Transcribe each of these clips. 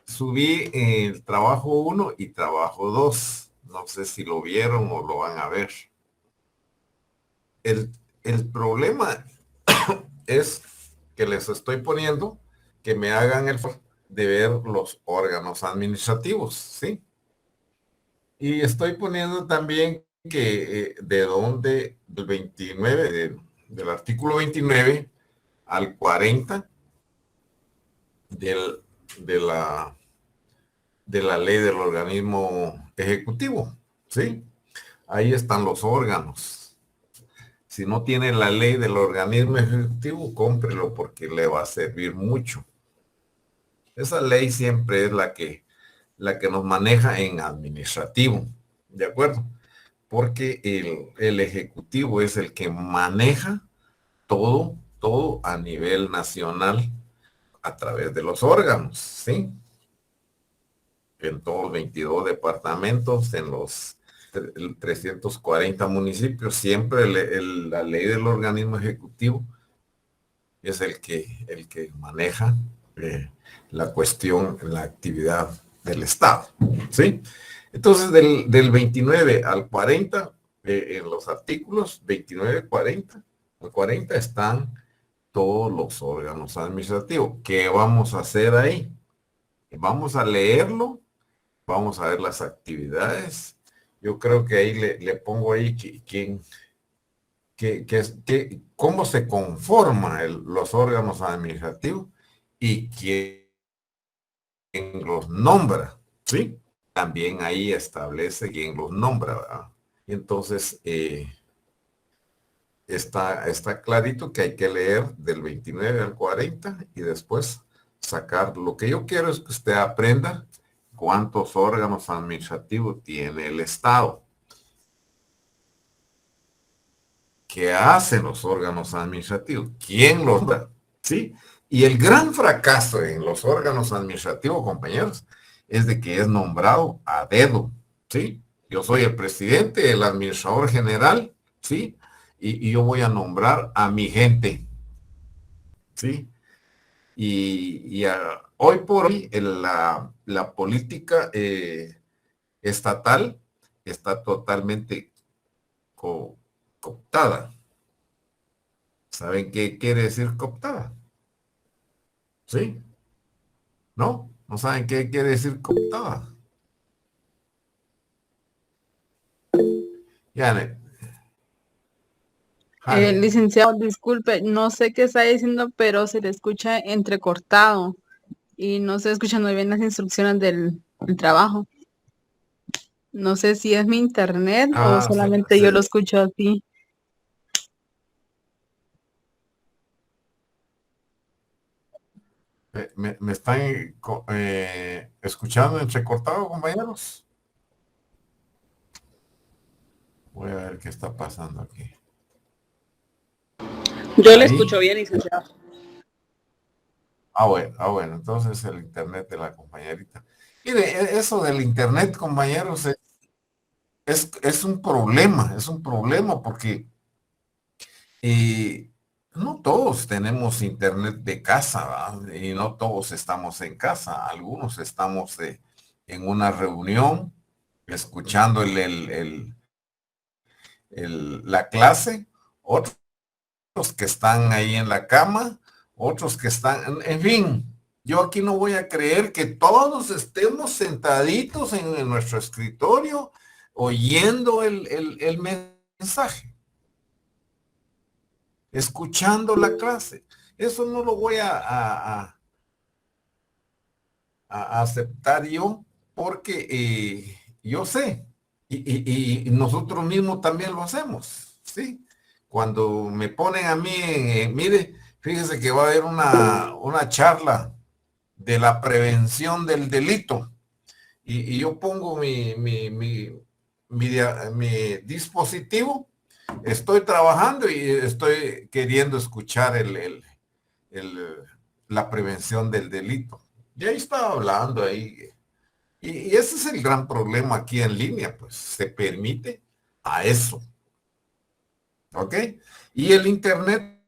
subí el trabajo 1 y trabajo 2. No sé si lo vieron o lo van a ver. El, el problema es que les estoy poniendo que me hagan el favor de ver los órganos administrativos, ¿sí? Y estoy poniendo también que de donde del 29, del artículo 29 al 40 del, de, la, de la ley del organismo ejecutivo, ¿sí? Ahí están los órganos. Si no tiene la ley del organismo ejecutivo, cómprelo porque le va a servir mucho. Esa ley siempre es la que nos maneja en administrativo, ¿de acuerdo? Porque el ejecutivo es el que maneja todo a nivel nacional a través de los órganos, ¿sí? En todos los 22 departamentos, en los 340 municipios, siempre la ley del organismo ejecutivo es el que maneja la cuestión, la actividad del Estado, ¿sí? Entonces, del 29 al 40, en los artículos 29, 40, al 40 están todos los órganos administrativos. ¿Qué vamos a hacer ahí? Vamos a leerlo, vamos a ver las actividades. Yo creo que ahí le pongo ahí cómo se conforman los órganos administrativos y quién los nombra, ¿sí? También ahí establece quién los nombra, ¿verdad? Entonces, está clarito que hay que leer del 29 al 40 y después sacar. Lo que yo quiero es que usted aprenda cuántos órganos administrativos tiene el Estado. ¿Qué hacen los órganos administrativos? ¿Quién los da? ¿Sí? Y el gran fracaso en los órganos administrativos, compañeros, es de que es nombrado a dedo, ¿sí? Yo soy el presidente, el administrador general, ¿sí? Y yo voy a nombrar a mi gente, ¿sí? Hoy por hoy la política estatal está totalmente cooptada. ¿Saben qué quiere decir cooptada? ¿Sí? ¿No? ¿No saben qué quiere decir cooptada? Janet, Janet. Licenciado, disculpe, no sé qué está diciendo, pero se le escucha entrecortado y no se escuchan muy bien las instrucciones del trabajo. No sé si es mi internet o Ah, solamente yo lo escucho así. me están escuchando entrecortado, compañeros. Voy a ver qué está pasando aquí. Yo le Ahí. escucho bien, licenciado. Bueno, entonces el internet de la compañerita. Mire, eso del internet, compañeros, es un problema porque no todos tenemos internet de casa, ¿verdad? Y no todos estamos en casa. Algunos estamos en una reunión, escuchando la clase, otros que están ahí en la cama, otros que están, en fin, yo aquí no voy a creer que todos estemos sentaditos en nuestro escritorio oyendo el mensaje, escuchando la clase. Eso no lo voy a aceptar yo porque yo sé y nosotros mismos también lo hacemos, ¿sí? Cuando me ponen a mí, mire, fíjese que va a haber una charla de la prevención del delito y yo pongo mi dispositivo, estoy trabajando y estoy queriendo escuchar el- la prevención del delito. Y ahí estaba hablando ahí. Y ese es el gran problema aquí en línea, pues se permite a eso, ¿ok? Y el internet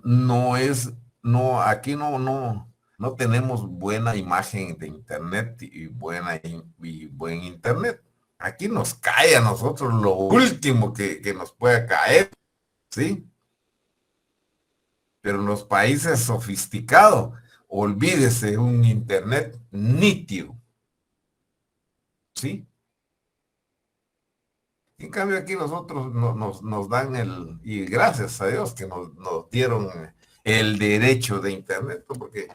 no es, no, aquí no, no. no tenemos buena imagen de internet y buen internet. Aquí nos cae a nosotros lo último que nos pueda caer, ¿sí? Pero en los países sofisticados, olvídese un internet nítido, ¿sí? En cambio aquí nosotros nos dan y gracias a Dios que nos dieron el derecho de internet, porque,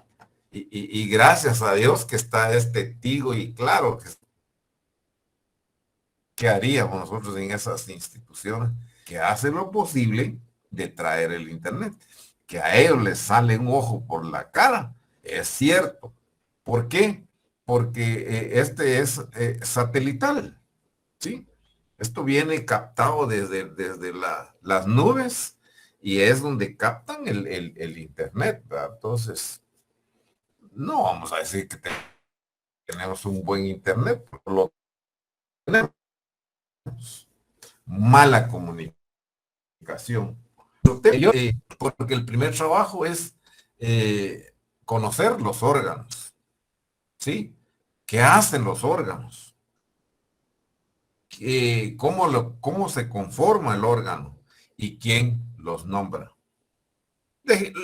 y gracias a Dios que está este Tigo, y claro, ¿qué haríamos nosotros en esas instituciones que hacen lo posible de traer el internet? Que a ellos les sale un ojo por la cara, es cierto. ¿Por qué? Porque este es satelital, ¿sí? Esto viene captado desde las nubes y es donde captan el internet, ¿verdad? Entonces, no vamos a decir que tenemos un buen internet, pero lo tenemos. Mala comunicación. Porque el primer trabajo es conocer los órganos, ¿sí? ¿Qué hacen los órganos? ¿Cómo se conforma el órgano? ¿Y quién los nombra?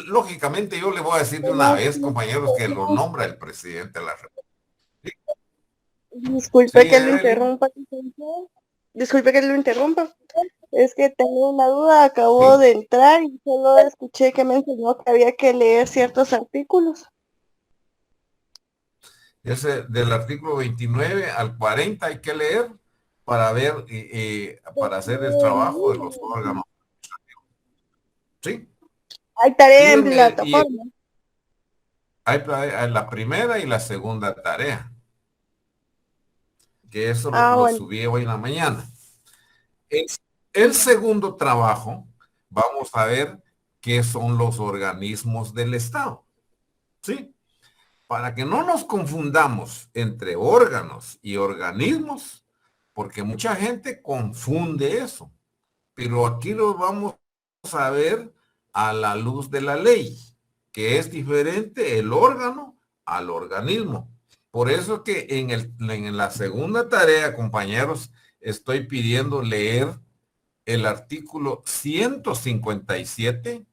Lógicamente yo le voy a decir de una vez, compañeros, que lo nombra el presidente de la República. Disculpe Sí, que lo interrumpa. Disculpe que lo interrumpa. Es que tengo una duda, acabo sí. de entrar y solo escuché que me enseñó que había que leer ciertos artículos. Ese del artículo 29 al 40 hay que leer para ver, para hacer el trabajo de los órganos. ¿Sí? Hay Y, tarea en plataforma. hay la primera y la segunda tarea, que eso lo Bueno. subí hoy en la mañana. El segundo trabajo, vamos a ver qué son los organismos del Estado. ¿Sí? Para que no nos confundamos entre órganos y organismos, porque mucha gente confunde eso. Pero aquí lo vamos a ver a la luz de la ley, que es diferente el órgano al organismo. Por eso que en la segunda tarea, compañeros, estoy pidiendo leer el artículo 157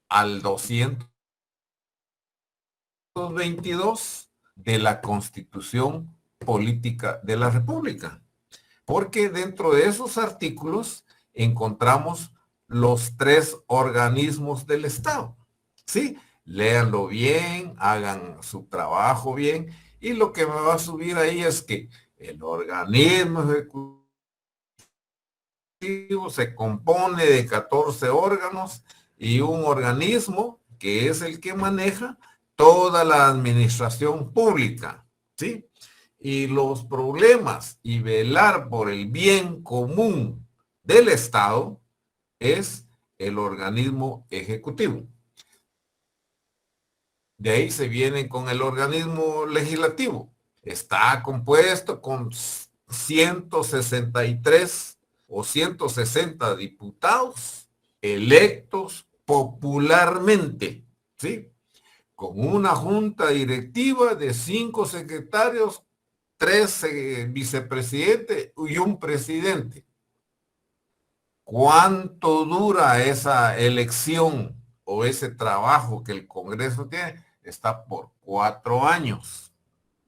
al 222 de la Constitución Política de la República. Porque dentro de esos artículos encontramos los 3 organismos del Estado. ¿Sí? Léanlo bien, hagan su trabajo bien, y lo que me va a subir ahí es que el organismo ejecutivo se compone de 14 órganos y un organismo que es el que maneja toda la administración pública, ¿sí? Y los problemas y velar por el bien común del Estado es el organismo ejecutivo. De ahí se viene con el organismo legislativo. Está compuesto con 163 o 160 diputados electos popularmente, ¿sí? Con una junta directiva de 5 secretarios, 3 vicepresidentes y un presidente. ¿Cuánto dura esa elección o ese trabajo que el Congreso tiene? Está por 4 años,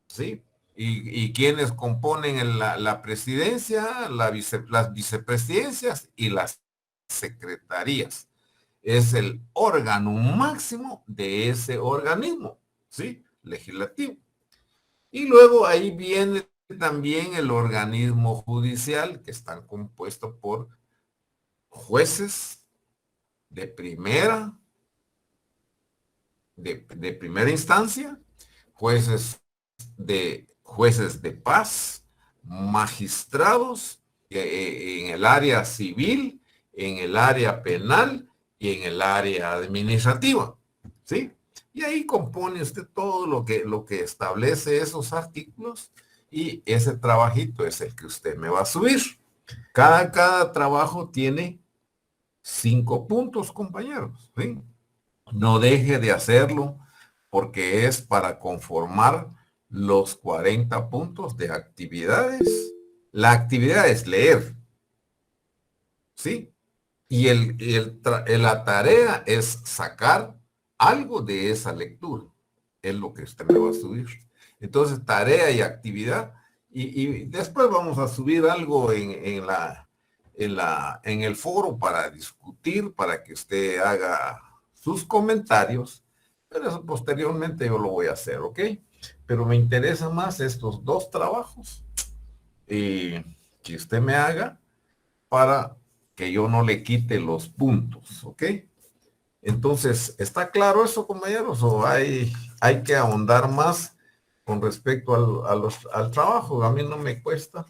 ¿sí? Y quienes componen la presidencia, las vicepresidencias y las secretarías. Es el órgano máximo de ese organismo, ¿sí? Legislativo. Y luego ahí viene también el organismo judicial, que están compuestos por jueces de primera instancia, jueces de paz, magistrados en el área civil, en el área penal y en el área administrativa, ¿sí? Y ahí compone usted todo lo que establece esos artículos, y ese trabajito es el que usted me va a subir. Cada trabajo tiene 5 puntos, compañeros, ¿sí? No deje de hacerlo, porque es para conformar los 40 puntos de actividades. La actividad es leer, ¿sí? Y la tarea es sacar algo de esa lectura. Es lo que usted me va a subir. Entonces, tarea y actividad. Y después vamos a subir algo en el foro para discutir, para que usted haga sus comentarios. Pero eso posteriormente yo lo voy a hacer, ¿ok? Pero me interesan más estos dos trabajos que usted me haga para que yo no le quite los puntos, ¿ok? Entonces, ¿está claro eso, compañeros? ¿O hay que ahondar más con respecto al trabajo? A mí no me cuesta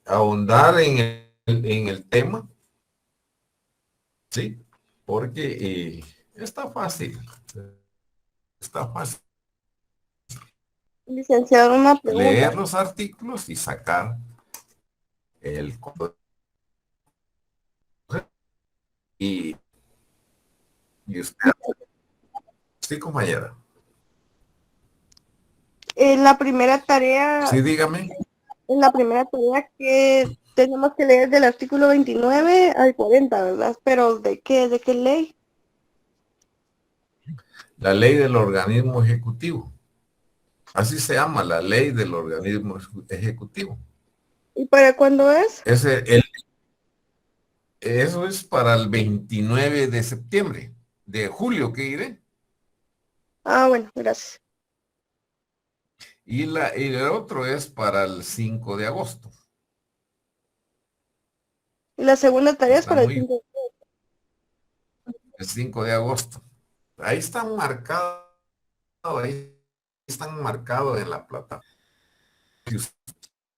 ahondar en el tema, ¿sí? Porque está fácil. Está fácil Licenciado, una pregunta. leer los artículos y sacar el... Y, y usted, sí, compañera. En la primera tarea, Sí, dígame. que tenemos que leer del artículo 29 al 40, ¿verdad? Pero ¿de qué ley? La ley del organismo ejecutivo. Así se llama, la ley del organismo ejecutivo. ¿Y para cuándo es? Eso es para el 29 de septiembre, de julio, ¿qué diré? Ah, bueno, gracias. Y el otro es para el 5 de agosto. Y la segunda tarea es Está para el muy, 5. el 5 de agosto. Ahí están marcados, en la plataforma. Si usted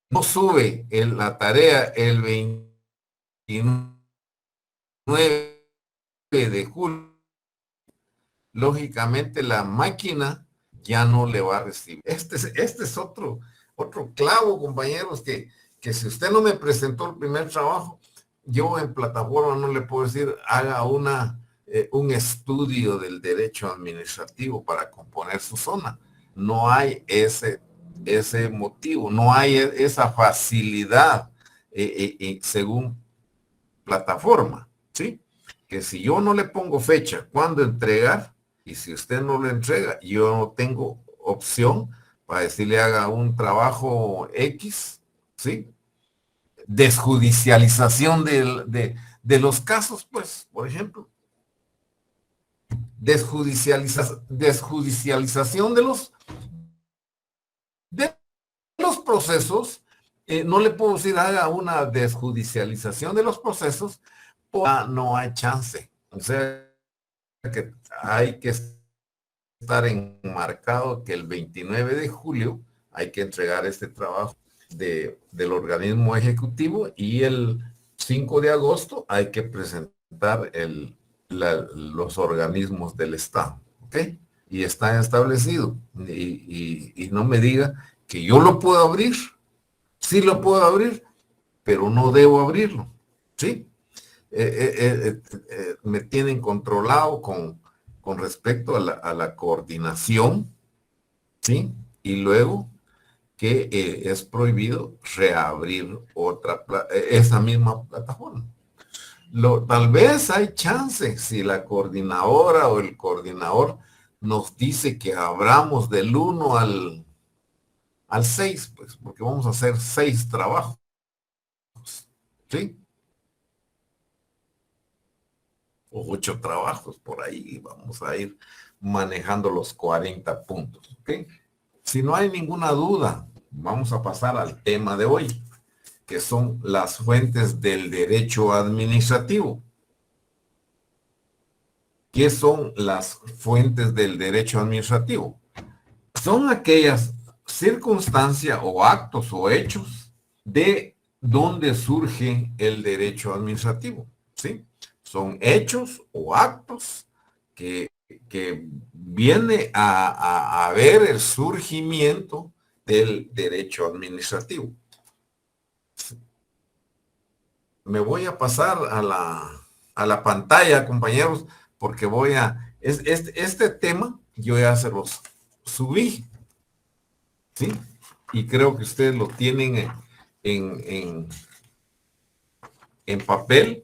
no sube la tarea el 29 de julio, lógicamente la máquina ya no le va a recibir. Este es otro clavo, compañeros, que si usted no me presentó el primer trabajo, yo en plataforma no le puedo decir, haga un estudio del derecho administrativo para componer su zona. No hay ese motivo, no hay esa facilidad según plataforma, ¿sí? Que si yo no le pongo fecha, cuándo entregar, y si usted no lo entrega, yo no tengo opción para decirle haga un trabajo X, ¿sí? Desjudicialización de los casos, pues, por ejemplo. Desjudicialización de los procesos. No le puedo decir haga una desjudicialización de los procesos, no hay chance. O sea, que hay que estar enmarcado que el 29 de julio hay que entregar este trabajo del organismo ejecutivo y el 5 de agosto hay que presentar los organismos del Estado. ¿Ok? Y está establecido. Y no me diga que yo lo puedo abrir. Sí lo puedo abrir, pero no debo abrirlo. ¿Sí? Me tienen controlado con respecto a la coordinación, ¿sí? Y luego que es prohibido reabrir esa misma plataforma. Tal vez hay chance si la coordinadora o el coordinador nos dice que abramos del 1 al 6, pues, porque vamos a hacer 6 trabajos, ¿sí? O 8 trabajos por ahí, vamos a ir manejando los 40 puntos, ¿ok? Si no hay ninguna duda, vamos a pasar al tema de hoy, que son las fuentes del derecho administrativo. ¿Qué son las fuentes del derecho administrativo? Son aquellas circunstancias o actos o hechos de donde surge el derecho administrativo, ¿sí? Son hechos o actos que viene a ver el surgimiento del derecho administrativo. Me voy a pasar a la pantalla, compañeros, porque este tema yo ya se los subí, ¿sí? Y creo que ustedes lo tienen en papel,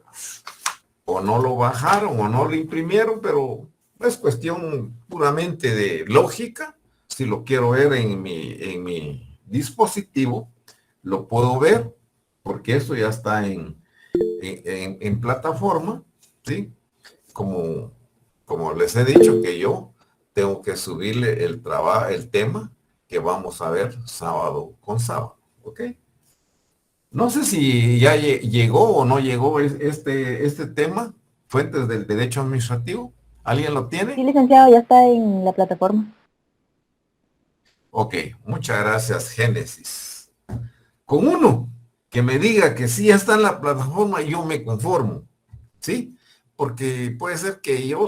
o no lo bajaron o no lo imprimieron, pero es cuestión puramente de lógica. Si lo quiero ver en mi dispositivo, lo puedo ver, porque eso ya está en plataforma, ¿sí? Como les he dicho, que yo tengo que subirle el tema que vamos a ver sábado con sábado, ¿ok? No sé si ya llegó o no llegó este tema, fuentes del derecho administrativo. ¿Alguien lo Sí, tiene? licenciado, ya está en la plataforma. Ok, muchas gracias, Génesis. Con uno que me diga que sí ya está en la plataforma, yo me conformo, ¿sí? Porque puede ser que yo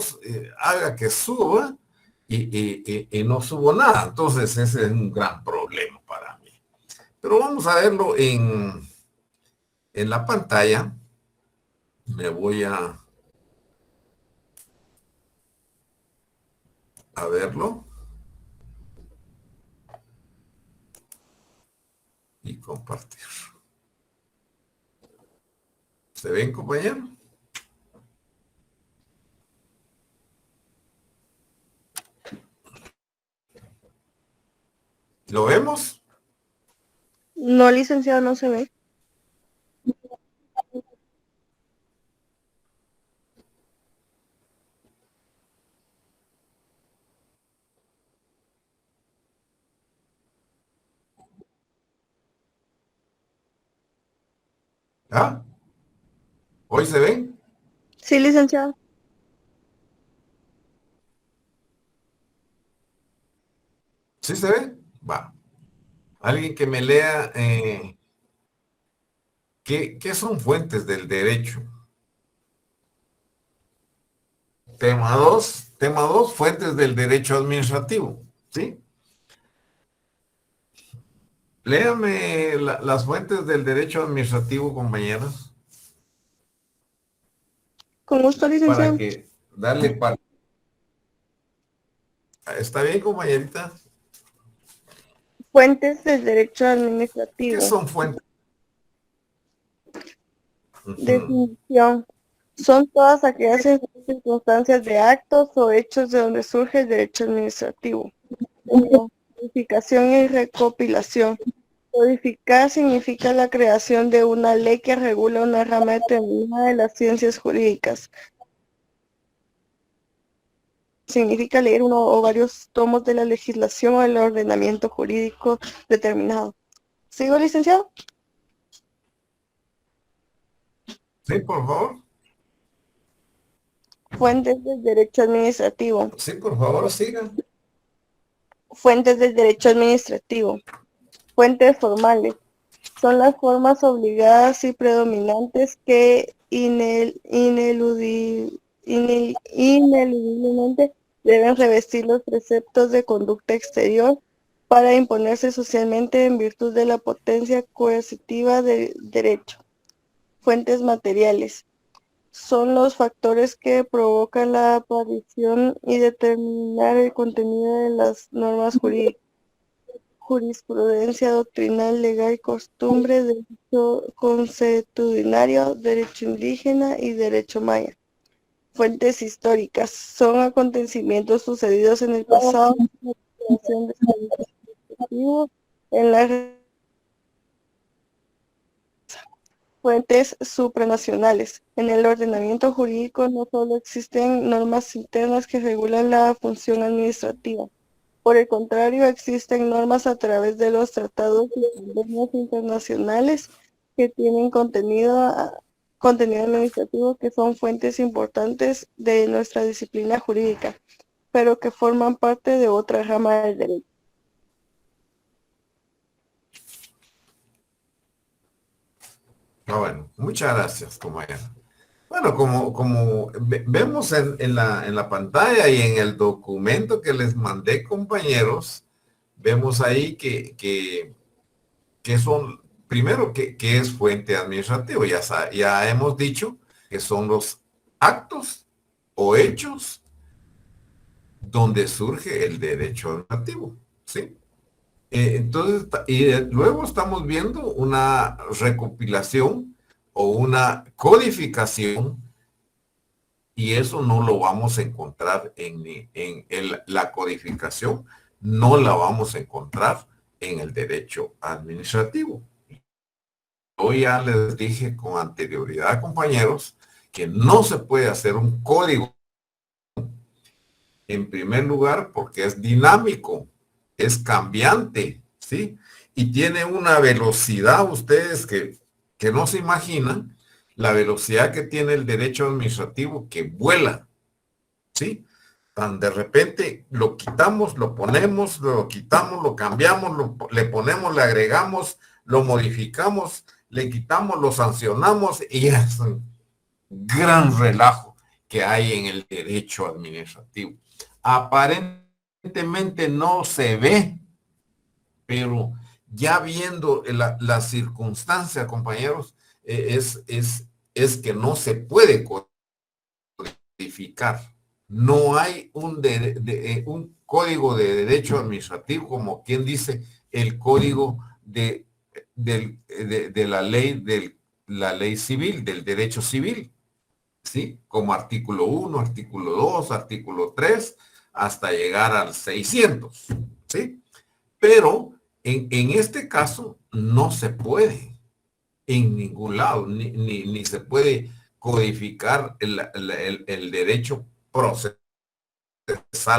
haga que suba y no subo nada. Entonces ese es un gran problema para mí. Pero vamos a verlo en la pantalla. Me voy a verlo y compartir. ¿Se ven, compañero? ¿Lo vemos? No, licenciado, no se ve. ¿Ah? ¿Hoy se ven? Sí, licenciado. ¿Sí se ven? Va. Alguien que me lea ¿qué son fuentes del derecho? Tema 2, fuentes del derecho administrativo, ¿sí? Léame las fuentes del derecho administrativo, compañeros, Con gusto, para licenciado. que darle parte. ¿Está bien, compañerita? Fuentes del derecho ¿Qué administrativo. son fuentes? Ujú. Definición. Son todas aquellas circunstancias de actos o hechos de donde surge el derecho administrativo. Codificación y recopilación. Codificar significa la creación de una ley que regula una rama determinada de las ciencias jurídicas. Significa leer uno o varios tomos de la legislación o el ordenamiento jurídico determinado. ¿Sigo, licenciado? Sí, por favor. Fuentes del derecho administrativo. Sí, por favor, sigan. Fuentes del derecho administrativo. Fuentes formales. Son las formas obligadas y predominantes que ineludiblemente deben revestir los preceptos de conducta exterior para imponerse socialmente en virtud de la potencia coercitiva del derecho. Fuentes materiales. Son los factores que provocan la aparición y determinar el contenido de las normas jurídicas. Jurisprudencia doctrinal, legal, costumbre, derecho consuetudinario, derecho indígena y derecho maya. Fuentes históricas. Son acontecimientos sucedidos en el pasado, en la fuentes supranacionales. En el ordenamiento jurídico no solo existen normas internas que regulan la función administrativa. Por el contrario, existen normas a través de los tratados y convenios internacionales que tienen contenido administrativo que son fuentes importantes de nuestra disciplina jurídica, pero que forman parte de otra rama del derecho. Bueno, muchas gracias, compañero. Bueno, como vemos en la pantalla y en el documento que les mandé, compañeros, vemos ahí que son, primero, que es fuente administrativa. Ya hemos dicho que son los actos o hechos donde surge el derecho administrativo, ¿sí? Entonces, luego estamos viendo una recopilación o una codificación, y eso no lo vamos a encontrar la codificación, no la vamos a encontrar en el derecho administrativo. Yo ya les dije con anterioridad, compañeros, que no se puede hacer un código, en primer lugar, porque es dinámico, es cambiante, ¿sí? Y tiene una velocidad, ustedes que no se imaginan, la velocidad que tiene el derecho administrativo, que vuela, ¿sí? Tan de repente lo quitamos, lo ponemos, lo quitamos, lo cambiamos, le ponemos, le agregamos, lo modificamos, le quitamos, lo sancionamos, y es un gran relajo que hay en el derecho administrativo. Aparentemente no se ve, pero ya viendo la circunstancia, compañeros, es que no se puede codificar. No hay un código de derecho administrativo, como quien dice, el código de la ley civil, del derecho civil, ¿sí? Como artículo 1, artículo 2, artículo 3, hasta llegar al 600, ¿sí? Pero en este caso no se puede en ningún lado, ni se puede codificar el derecho procesal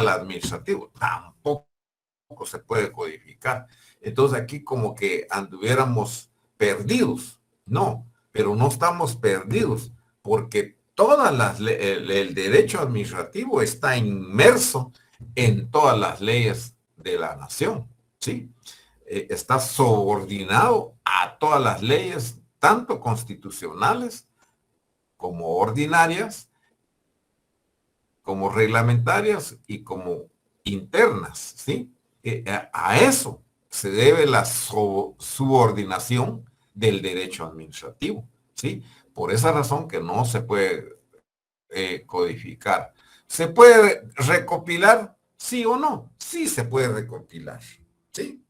administrativo, tampoco se puede codificar. Entonces aquí como que anduviéramos perdidos, no, pero no estamos perdidos, porque el derecho administrativo está inmerso en todas las leyes de la nación, ¿sí? Está subordinado a todas las leyes, tanto constitucionales como ordinarias, como reglamentarias y como internas, ¿sí? A eso se debe la subordinación del derecho administrativo, ¿sí? Por esa razón que no se puede codificar. ¿Se puede recopilar? Sí o no. Sí se puede recopilar, ¿sí?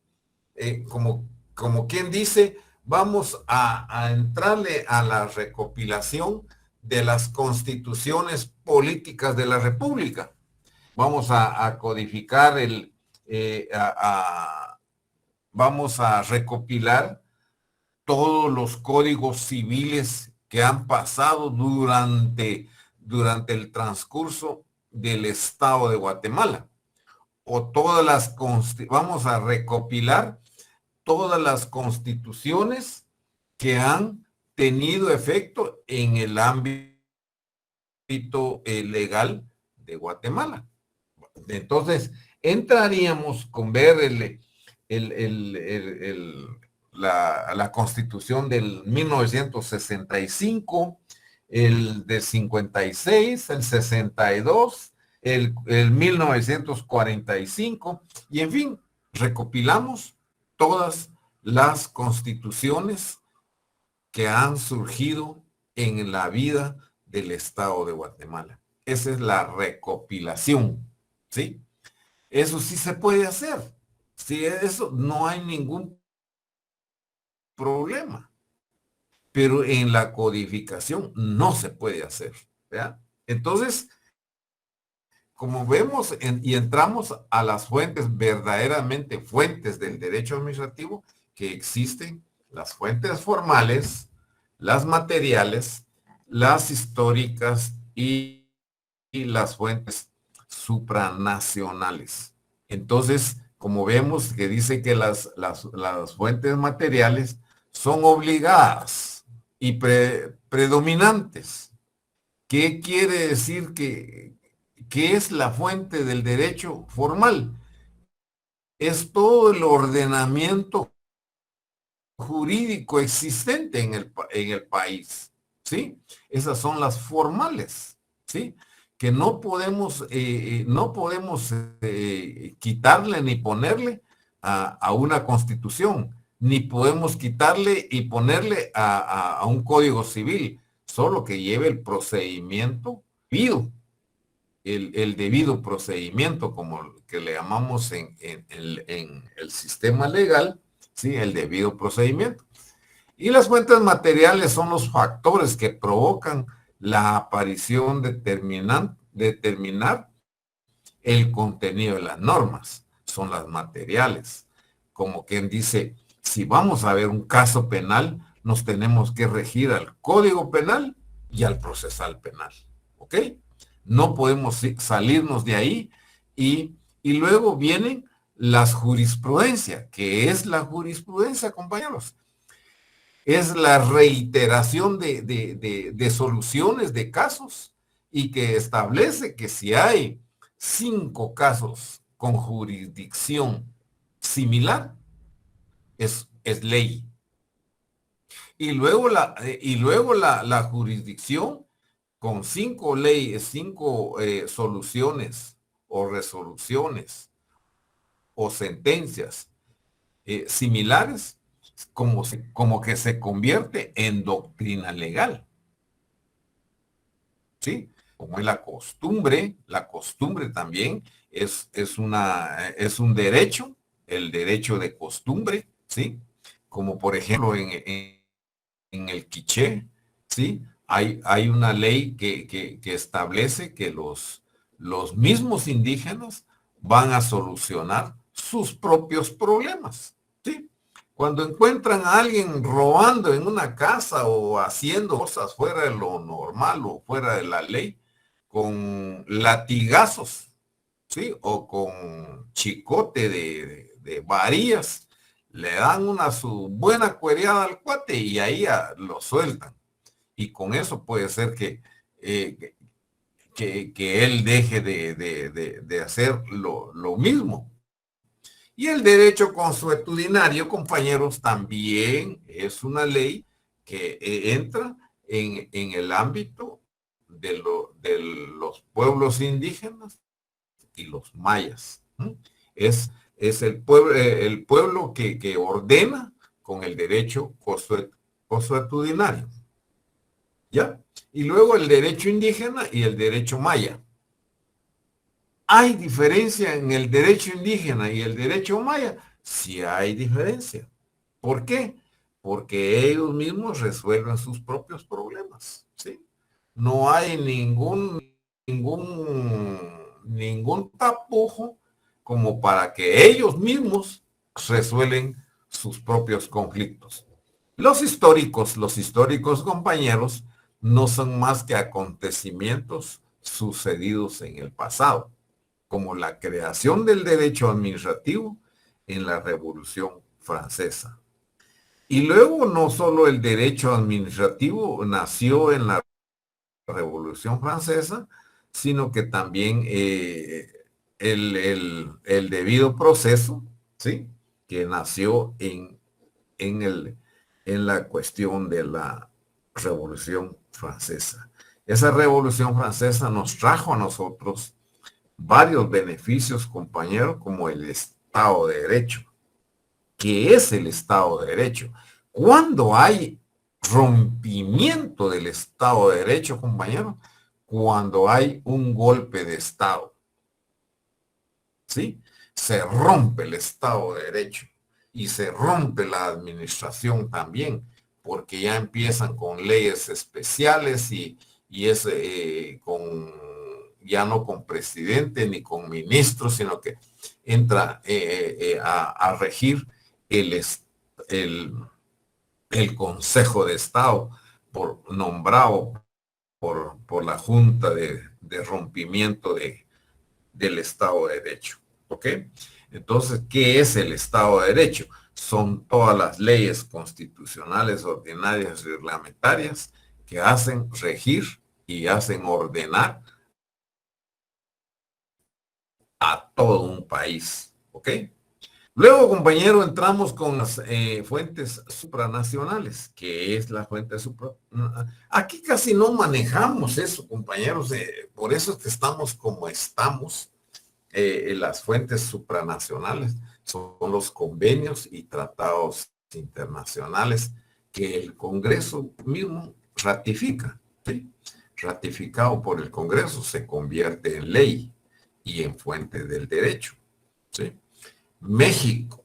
Como quien dice, vamos a entrarle a la recopilación de las constituciones políticas de la República. Vamos a codificar vamos a recopilar todos los códigos civiles que han pasado durante el transcurso del Estado de Guatemala. O vamos a recopilar todas las constituciones que han tenido efecto en el ámbito legal de Guatemala. Entonces, entraríamos con ver la constitución del 1965, el de 56, el 62, el 1945, y en fin, recopilamos todas las constituciones que han surgido en la vida del Estado de Guatemala. Esa es la recopilación, ¿sí? Eso sí se puede hacer. Sí, eso no hay ningún problema. Pero en la codificación no se puede hacer, ¿verdad? Entonces, como vemos y entramos a las fuentes, verdaderamente fuentes del derecho administrativo, que existen las fuentes formales, las materiales, las históricas y las fuentes supranacionales. Entonces, como vemos que dice que las fuentes materiales son obligadas y predominantes. ¿Qué quiere decir ¿qué es la fuente del derecho formal? Es todo el ordenamiento jurídico existente en el país, ¿sí? Esas son las formales, ¿sí? Que no podemos quitarle ni ponerle a una constitución, ni podemos quitarle y ponerle a un código civil, solo que lleve el procedimiento debido, el debido procedimiento, como que le llamamos en el sistema legal, ¿sí? El debido procedimiento. Y las fuentes materiales son los factores que provocan la aparición de determinar el contenido de las normas. Son las materiales. Como quien dice, si vamos a ver un caso penal, nos tenemos que regir al Código Penal y al procesal penal. ¿Ok? No podemos salirnos de ahí y luego vienen las jurisprudencias. ¿Qué es la jurisprudencia, compañeros? Es la reiteración de soluciones de casos y que establece que si hay 5 casos con jurisdicción similar, es ley. Y luego la jurisdicción con 5 leyes, 5 soluciones o resoluciones o sentencias similares, como que se convierte en doctrina legal. ¿Sí? Como es la costumbre también es un derecho, el derecho de costumbre, ¿sí? Como por ejemplo en el quiché, ¿sí? Hay una ley que establece que los mismos indígenas van a solucionar sus propios problemas, ¿sí? Cuando encuentran a alguien robando en una casa o haciendo cosas fuera de lo normal o fuera de la ley, con latigazos, ¿sí? O con chicote de varillas, le dan su buena cuereada al cuate y ahí lo sueltan. Y con eso puede ser eh, que él deje de hacer lo mismo. Y el derecho consuetudinario, compañeros, también es una ley que entra en el ámbito de los pueblos indígenas y los mayas. ¿Mm? Es el pueblo que ordena con el derecho consuetudinario. ¿Ya? Y luego el derecho indígena y el derecho maya. ¿Hay diferencia en el derecho indígena y el derecho maya? Sí hay diferencia. ¿Por qué? Porque ellos mismos resuelven sus propios problemas, ¿sí? No hay ningún tapujo como para que ellos mismos resuelven sus propios conflictos. Los históricos, compañeros, no son más que acontecimientos sucedidos en el pasado, como la creación del derecho administrativo en la Revolución Francesa. Y luego no solo el derecho administrativo nació en la Revolución Francesa, sino que también el debido proceso, ¿sí? Que nació en la cuestión de la Revolución Francesa. Esa Revolución Francesa nos trajo a nosotros varios beneficios, compañeros, como el Estado de Derecho. ¿Qué es el Estado de Derecho? Cuando hay rompimiento del Estado de Derecho, compañeros, cuando hay un golpe de Estado, ¿sí? Se rompe el Estado de Derecho y se rompe la administración también, porque ya empiezan con leyes especiales y es ya no con presidente ni con ministros, sino que entra a regir el, el Consejo de Estado nombrado por la Junta de Rompimiento del Estado de Derecho. ¿Ok? Entonces, ¿qué es el Estado de Derecho? Son todas las leyes constitucionales, ordinarias y reglamentarias que hacen regir y hacen ordenar a todo un país. ¿Ok? Luego, compañero, entramos con las fuentes supranacionales. ¿Qué es la fuente supra? Aquí casi no manejamos eso, compañeros. Por eso es que estamos como estamos. Las fuentes supranacionales son los convenios y tratados internacionales que el Congreso mismo ratifica, ¿sí? ratificado por el Congreso, se convierte en ley y en fuente del derecho. ¿Sí? México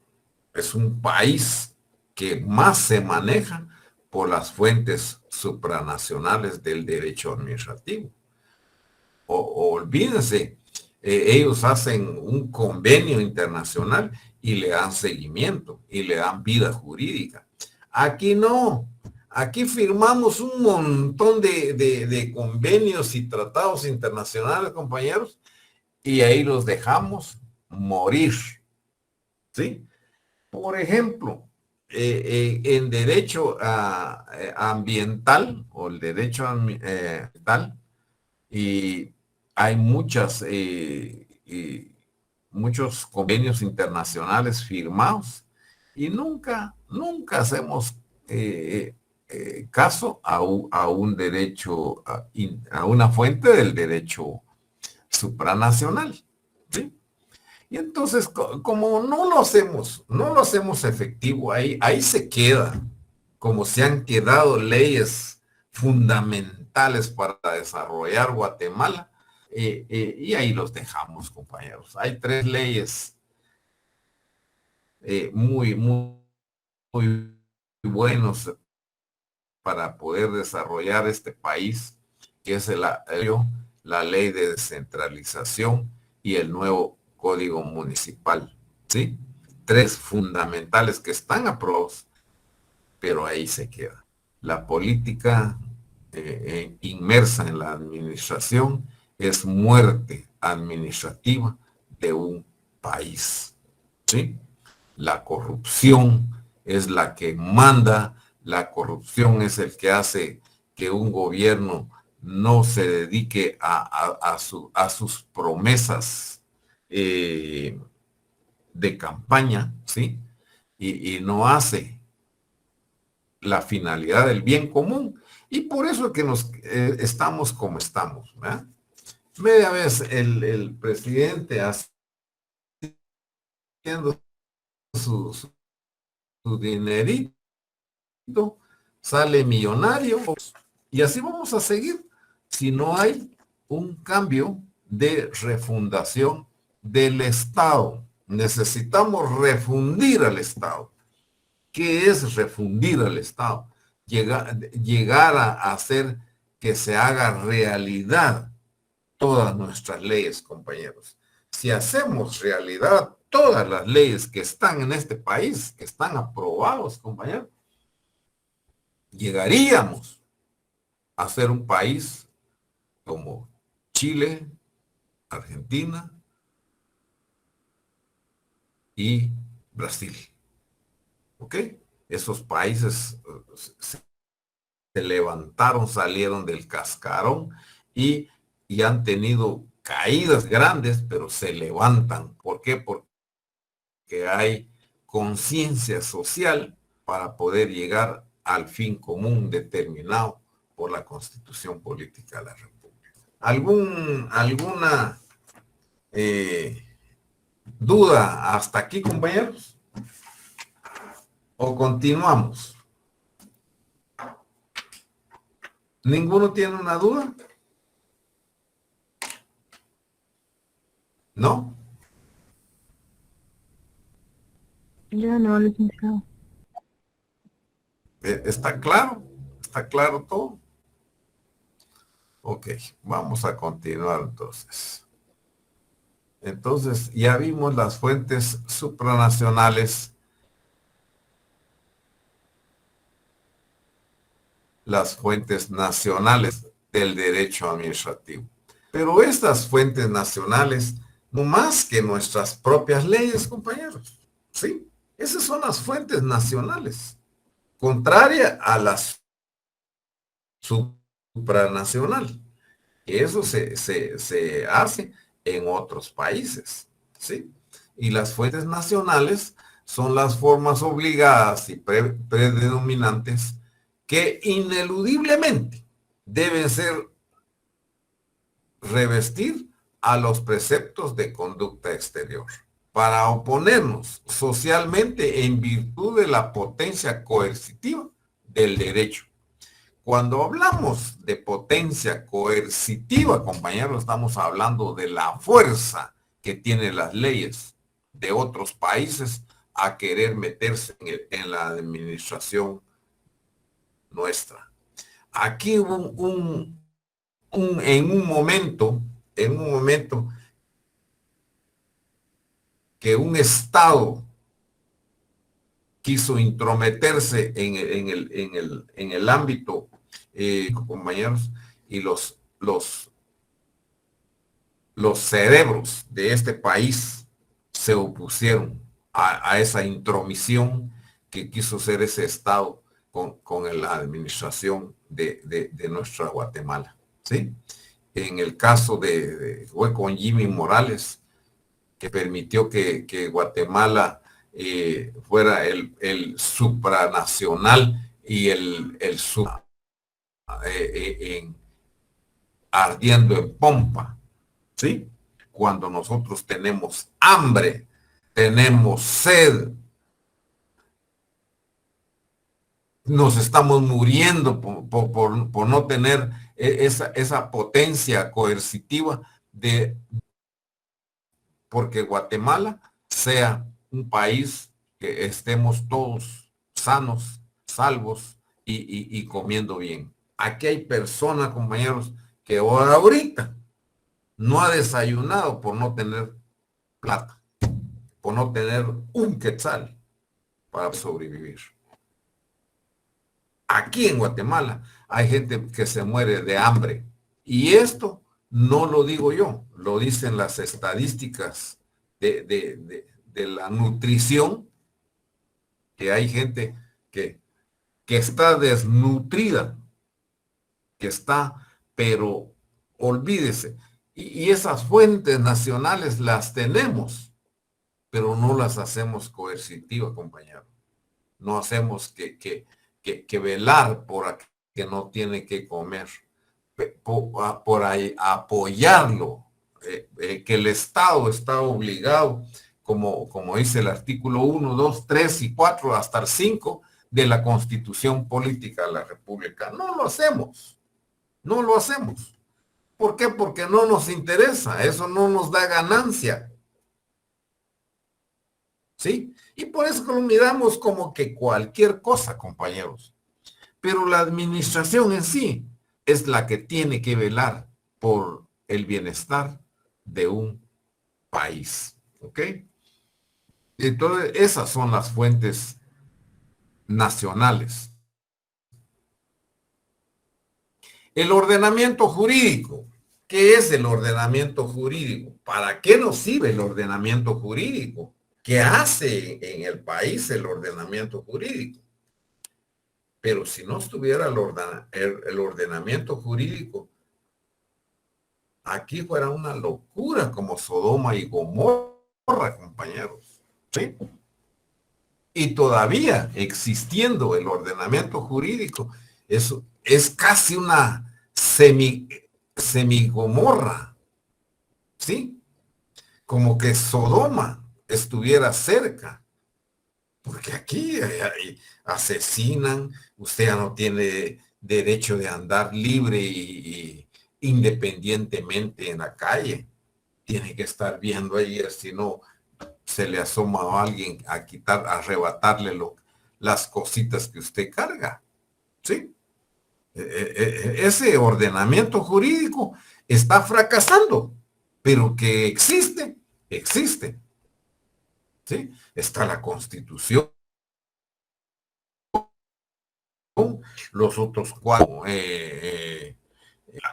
es un país que más se maneja por las fuentes supranacionales del derecho administrativo. Olvídense, ellos hacen un convenio internacional y le dan seguimiento y le dan vida jurídica. Aquí no. Aquí firmamos un montón de convenios y tratados internacionales, compañeros, y ahí los dejamos morir. ¿Sí? Por ejemplo, en derecho ambiental o el derecho ambiental, y hay muchos convenios internacionales firmados y nunca hacemos caso a un derecho, a una fuente del derecho supranacional. ¿Sí? Y entonces, como no lo hacemos efectivo, ahí se queda, como se han quedado leyes fundamentales para desarrollar Guatemala, y ahí los dejamos, compañeros. Hay 3 leyes muy buenos para poder desarrollar este país, que es la ley de descentralización y el nuevo Código Municipal, ¿sí? 3 fundamentales que están aprobados, pero ahí se queda. La política inmersa en la administración es muerte administrativa de un país, ¿sí? La corrupción es la que manda, la corrupción es el que hace que un gobierno no se dedique a sus promesas de campaña, ¿sí? Y no hace la finalidad del bien común. Y por eso es que estamos como estamos, ¿verdad? Media vez el presidente haciendo su dinerito, sale millonario, y así vamos a seguir si no hay un cambio de refundación del Estado. Necesitamos refundir al Estado. ¿Qué es refundir al Estado? Llegar a hacer que se haga realidad todas nuestras leyes, compañeros. Si hacemos realidad todas las leyes que están en este país, que están aprobados, compañeros, llegaríamos a ser un país como Chile, Argentina y Brasil. ¿Ok? Esos países se levantaron, salieron del cascarón y han tenido caídas grandes, pero se levantan. ¿Por qué? Porque hay conciencia social para poder llegar al fin común determinado por la Constitución Política de la República. ¿Alguna duda hasta aquí, compañeros? ¿O continuamos? ¿Ninguno tiene una duda? ¿No? Yo no, licenciado. ¿Está claro? ¿Está claro todo? Ok, vamos a continuar entonces. Entonces, ya vimos las fuentes supranacionales, las fuentes nacionales del derecho administrativo. Pero estas fuentes nacionales, no más que nuestras propias leyes, compañeros, ¿sí? Esas son las fuentes nacionales, contraria a las supranacional. Eso se hace en otros países, ¿sí? Y las fuentes nacionales son las formas obligadas y predominantes que ineludiblemente deben ser revestir a los preceptos de conducta exterior para oponernos socialmente en virtud de la potencia coercitiva del derecho. Cuando hablamos de potencia coercitiva, compañeros, estamos hablando de la fuerza que tienen las leyes de otros países a querer meterse en la administración nuestra. Aquí hubo en un momento que un Estado quiso intrometerse en el ámbito, compañeros, y los cerebros de este país se opusieron a esa intromisión que quiso ser ese Estado con la administración de nuestra Guatemala, ¿sí? En el caso fue con Jimmy Morales, que permitió que Guatemala fuera el supranacional y ardiendo en pompa, ¿sí? Cuando nosotros tenemos hambre, tenemos sed, nos estamos muriendo por no tener esa potencia coercitiva porque Guatemala sea un país que estemos todos sanos, salvos y comiendo bien. Aquí hay personas, compañeros, que ahorita no ha desayunado por no tener plata, por no tener un quetzal para sobrevivir. Aquí en Guatemala hay gente que se muere de hambre. Y esto no lo digo yo, lo dicen las estadísticas de la nutrición, que hay gente que está desnutrida, pero olvídese. Y esas fuentes nacionales las tenemos, pero no las hacemos coercitivas, compañero. No hacemos que velar por aquel que no tiene que comer, por ahí, apoyarlo, que el Estado está obligado, como dice el artículo 1, 2, 3 y 4, hasta el 5 de la Constitución Política de la República. No lo hacemos, no lo hacemos. ¿Por qué? Porque no nos interesa, eso no nos da ganancia. ¿Sí? Y por eso lo miramos como que cualquier cosa, compañeros. Pero la administración en sí es la que tiene que velar por el bienestar de un país. ¿Ok? Entonces, esas son las fuentes nacionales. El ordenamiento jurídico. ¿Qué es el ordenamiento jurídico? ¿Para qué nos sirve el ordenamiento jurídico? ¿Qué hace en el país el ordenamiento jurídico? Pero si no estuviera el ordenamiento jurídico, aquí fuera una locura como Sodoma y Gomorra, compañeros. ¿Sí? Y todavía existiendo el ordenamiento jurídico, eso es casi una semigomorra. ¿Sí? Como que Sodoma estuviera cerca. Porque aquí asesinan, usted ya no tiene derecho de andar libre y independientemente en la calle. Tiene que estar viendo ahí, si no se le asoma a alguien a arrebatarle las cositas que usted carga. ¿Sí? Ese ordenamiento jurídico está fracasando, pero que existe, existe. ¿Sí? Está la Constitución, los otros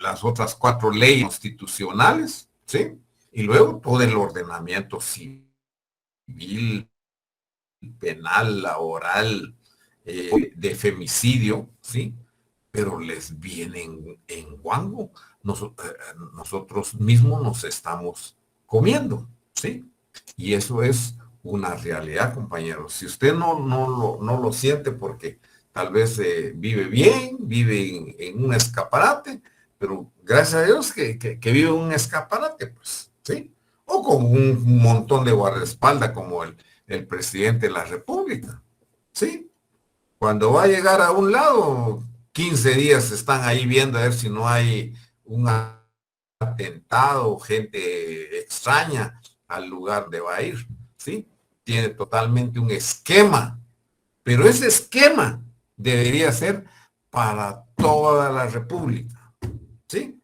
las otras 4 leyes constitucionales, ¿sí? Y luego todo el ordenamiento civil, penal, laboral, de femicidio, ¿sí? Pero les vienen en guango. Nosotros mismos nos estamos comiendo, ¿sí? Y eso es una realidad, compañeros. Si usted no lo siente porque tal vez vive bien, vive en un escaparate, pero gracias a Dios que vive en un escaparate, pues, ¿sí? O con un montón de guardaespaldas como el presidente de la República, ¿sí? Cuando va a llegar a un lado, 15 días están ahí viendo a ver si no hay un atentado, gente extraña al lugar de va a ir, ¿sí? Tiene totalmente un esquema, pero ese esquema debería ser para toda la República, ¿sí?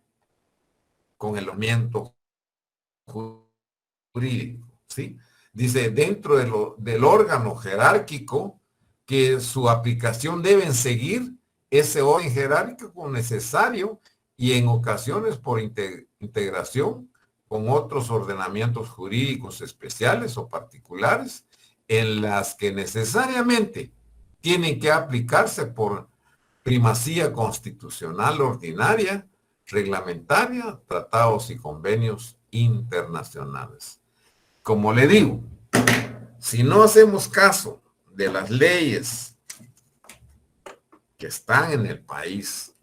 Con el ordenamiento jurídico, ¿sí? Dice, dentro del órgano jerárquico, que su aplicación deben seguir ese orden jerárquico necesario y en ocasiones por integración con otros ordenamientos jurídicos especiales o particulares en las que necesariamente tienen que aplicarse por primacía constitucional ordinaria, reglamentaria, tratados y convenios internacionales. Como le digo, si no hacemos caso de las leyes que están en el país,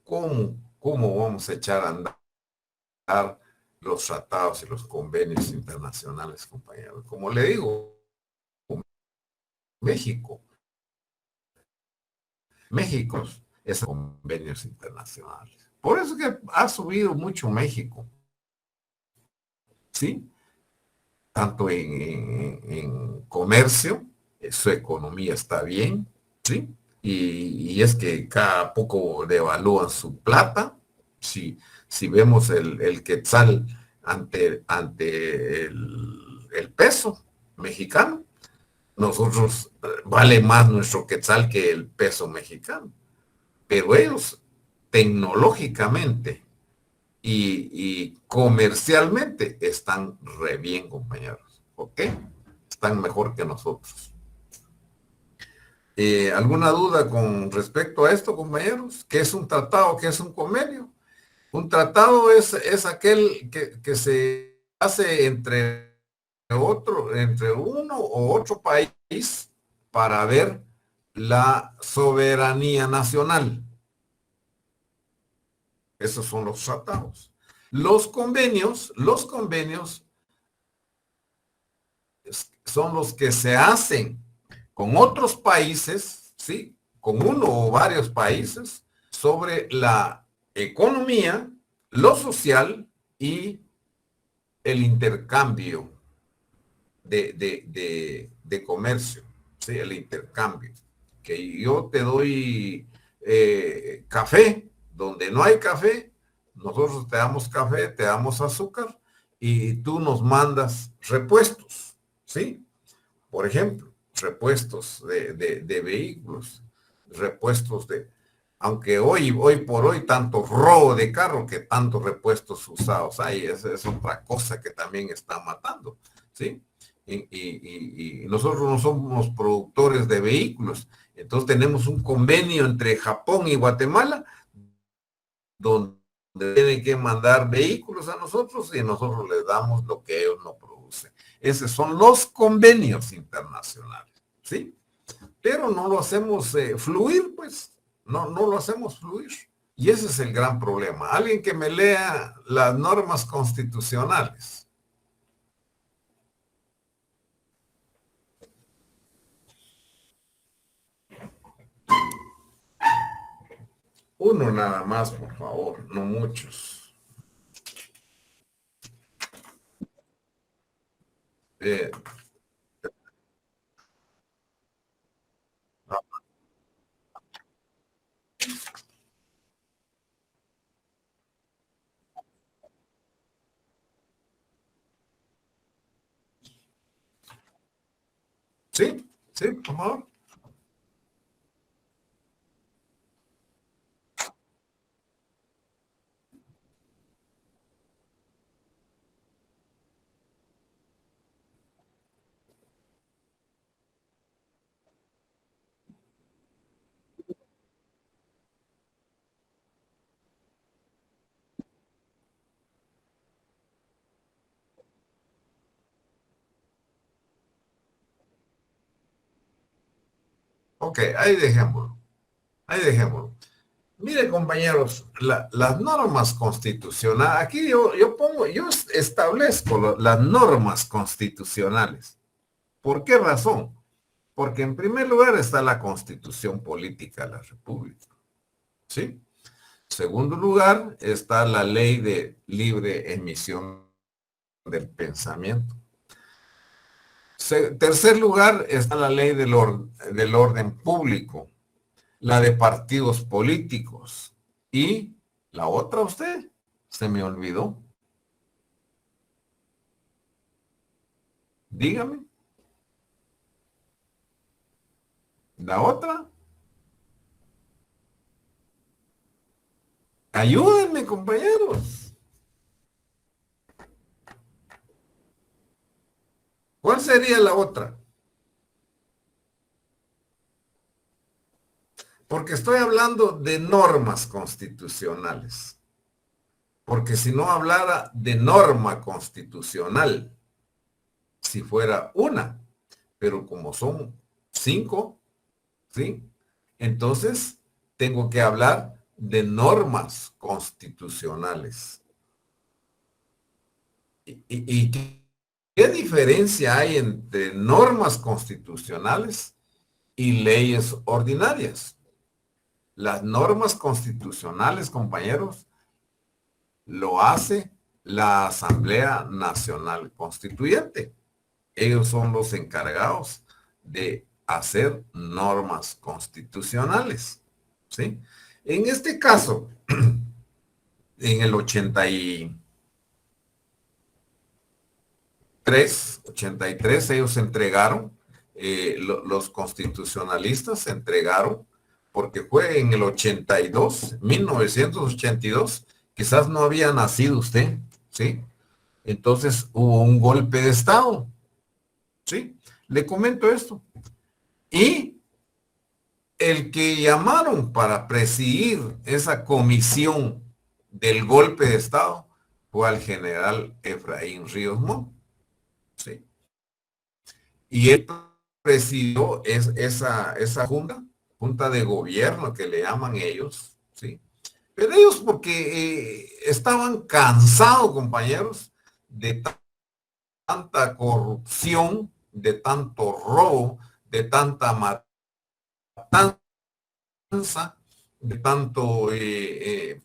¿cómo vamos a echar a andar los tratados y los convenios internacionales, compañeros? Como le digo, México es convenios internacionales. Por eso que ha subido mucho México, ¿sí? Tanto en comercio, su economía está bien, ¿sí? Y es que cada poco devalúan su plata. Si vemos el quetzal ante el peso mexicano, nosotros vale más nuestro quetzal que el peso mexicano. Pero ellos tecnológicamente y comercialmente están re bien, compañeros, ¿ok? Están mejor que nosotros. ¿Alguna duda con respecto a esto, compañeros? ¿Qué es un tratado? ¿Qué es un convenio? Un tratado es aquel que se hace entre uno o otro país para ver la soberanía nacional. Esos son los tratados. Los convenios son los que se hacen con otros países, ¿sí? Con uno o varios países sobre la economía, lo social y el intercambio de comercio, ¿sí? El intercambio. Que yo te doy café, donde no hay café, nosotros te damos café, te damos azúcar y tú nos mandas repuestos, ¿sí? Por ejemplo, repuestos de vehículos, repuestos aunque hoy por hoy tanto robo de carro que tantos repuestos usados hay, esa es otra cosa que también está matando, ¿sí? Y nosotros no somos productores de vehículos, entonces tenemos un convenio entre Japón y Guatemala donde tienen que mandar vehículos a nosotros y nosotros les damos lo que ellos no producen. Esos son los convenios internacionales, ¿sí? Pero no lo hacemos fluir, pues, no lo hacemos fluir. Y ese es el gran problema. Alguien que me lea las normas constitucionales. Uno nada más, por favor, no muchos. Sí, sí, por favor. Ok, ahí dejémoslo. Ahí dejémoslo. Mire, compañeros, las normas constitucionales, aquí yo establezco las normas constitucionales. ¿Por qué razón? Porque en primer lugar está la Constitución Política de la República, ¿sí? En segundo lugar está la Ley de Libre Emisión del Pensamiento. Tercer lugar está la Ley del Orden Público, la de partidos políticos. Y la otra, usted, se me olvidó. Dígame. La otra. Ayúdenme, compañeros. ¿Cuál sería la otra? Porque estoy hablando de normas constitucionales. Porque si no hablara de norma constitucional, si fuera una, pero como son 5, ¿sí? Entonces, tengo que hablar de normas constitucionales. ¿Y qué diferencia hay entre normas constitucionales y leyes ordinarias? Las normas constitucionales, compañeros, lo hace la Asamblea Nacional Constituyente. Ellos son los encargados de hacer normas constitucionales, ¿sí? En este caso, en el 83 ellos entregaron, los constitucionalistas entregaron, porque fue en el 82, 1982, quizás no había nacido usted, ¿sí? Entonces hubo un golpe de Estado, ¿sí? Le comento esto. Y el que llamaron para presidir esa comisión del golpe de Estado fue al general Efraín Ríos Montt, ¿sí? Y él presidió esa junta de gobierno que le llaman ellos, ¿sí? Pero ellos porque estaban cansados, compañeros, de tanta corrupción, de tanto robo, de tanta matanza, de tanto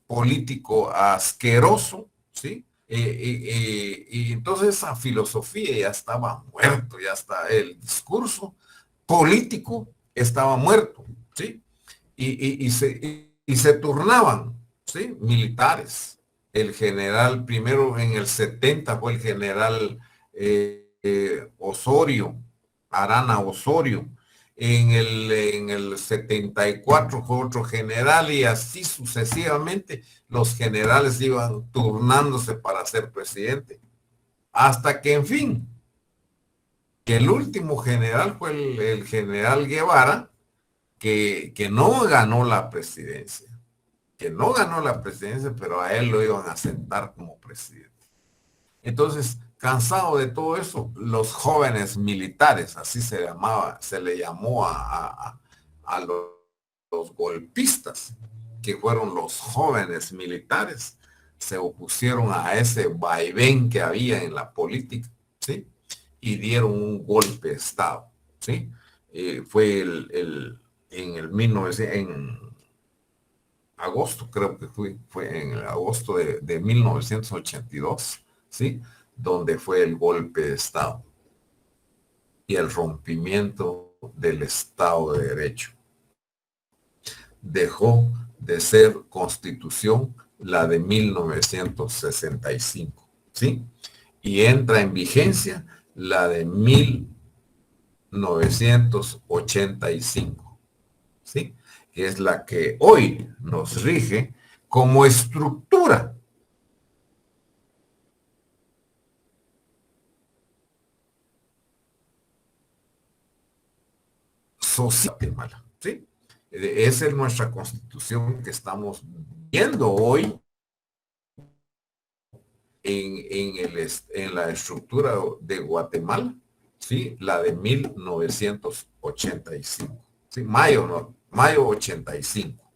político asqueroso, ¿sí? Y entonces esa filosofía ya estaba muerto, ya está, el discurso político estaba muerto, ¿sí? Y se turnaban, ¿sí? Militares. El general, primero en el 70 fue el general Osorio, Arana Osorio. En el 74 fue otro general y así sucesivamente los generales iban turnándose para ser presidente. Hasta que, en fin, que el último general fue el general Guevara, que no ganó la presidencia. Que no ganó la presidencia, pero a él lo iban a sentar como presidente. Entonces, cansado de todo eso, los jóvenes militares, así se le llamó a los golpistas, que fueron los jóvenes militares, se opusieron a ese vaivén que había en la política, ¿sí? Y dieron un golpe de Estado, ¿sí? Fue en el 1900, en agosto, creo que fue en agosto de 1982, ¿sí? Donde fue el golpe de Estado y el rompimiento del Estado de Derecho. Dejó de ser constitución la de 1965, ¿sí? Y entra en vigencia la de 1985, ¿sí? Que es la que hoy nos rige como estructura social, ¿sí? Esa es nuestra constitución que estamos viendo hoy en la estructura de Guatemala, ¿sí? La de 1985, ¿sí? Mayo 85,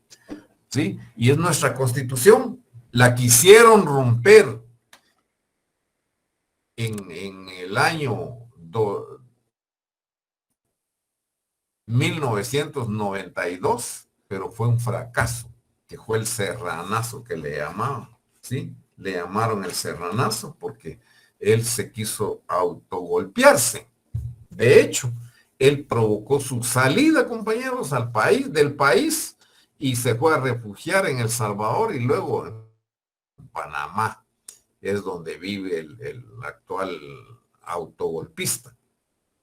¿sí? Y es nuestra constitución. La quisieron romper en el año 1992, pero fue un fracaso, que fue el serranazo que le llamaban, ¿sí? Le llamaron el serranazo porque él se quiso autogolpearse. De hecho, él provocó su salida, compañeros, del país, y se fue a refugiar en El Salvador y luego en Panamá es donde vive el actual autogolpista,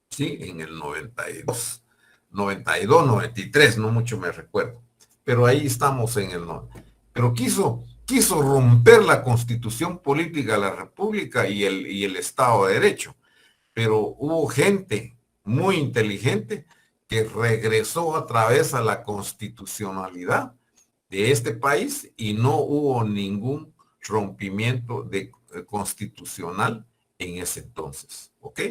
¿sí? En el 92, 93, no mucho me recuerdo, pero ahí estamos en el... Pero quiso romper la constitución política de la República y el Estado de Derecho, pero hubo gente muy inteligente que regresó a través a la constitucionalidad de este país y no hubo ningún rompimiento constitucional en ese entonces, ¿ok?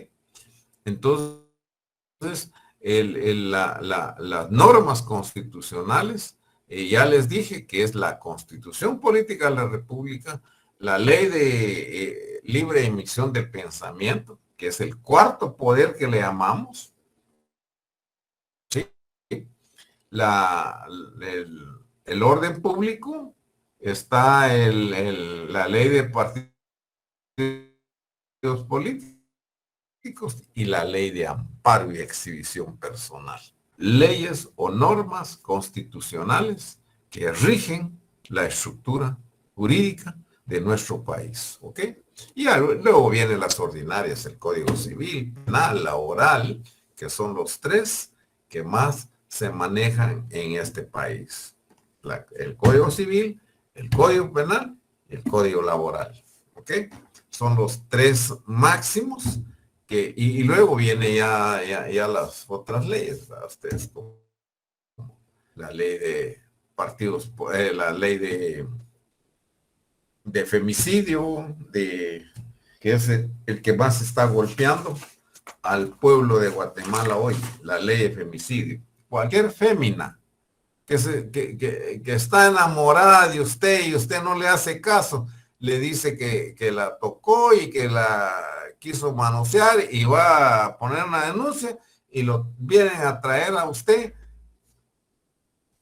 Entonces, las normas constitucionales, ya les dije que es la Constitución Política de la República, la Ley de Libre Emisión del Pensamiento, que es el cuarto poder que le llamamos, ¿sí? El orden público, está la Ley de Partidos Políticos y la Ley de Amparo y Exhibición Personal. Leyes o normas constitucionales que rigen la estructura jurídica de nuestro país, ¿ok? Y luego vienen las ordinarias, el Código Civil, Penal, Laboral, que son los tres que más se manejan en este país. El Código Civil, el Código Penal y el Código Laboral, ¿ok? Son los tres máximos y luego viene ya las otras leyes, ustedes, como la ley de partidos, la ley de femicidio, que es el que más está golpeando al pueblo de Guatemala hoy, la ley de femicidio. Cualquier fémina que está enamorada de usted y usted no le hace caso, le dice que la tocó y que la quiso manosear y va a poner una denuncia y lo vienen a traer a usted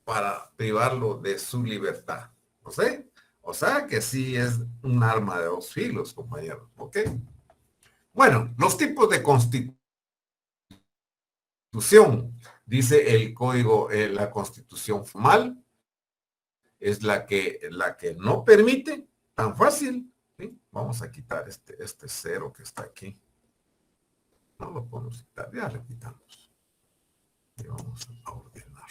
para privarlo de su libertad. O sea que sí es un arma de dos filos, compañeros, ¿ok? Bueno, los tipos de constitución, dice el código, la constitución formal, es la que no permite, tan fácil, ¿sí? Vamos a quitar este cero que está aquí. No lo podemos quitar, ya le quitamos. Y vamos a ordenar.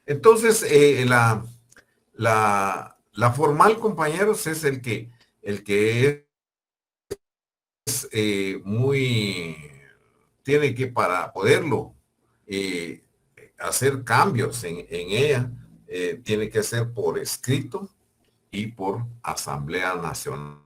Entonces, la formal, compañeros, es el que es tiene que, para poderlo hacer cambios en ella, tiene que ser por escrito y por Asamblea Nacional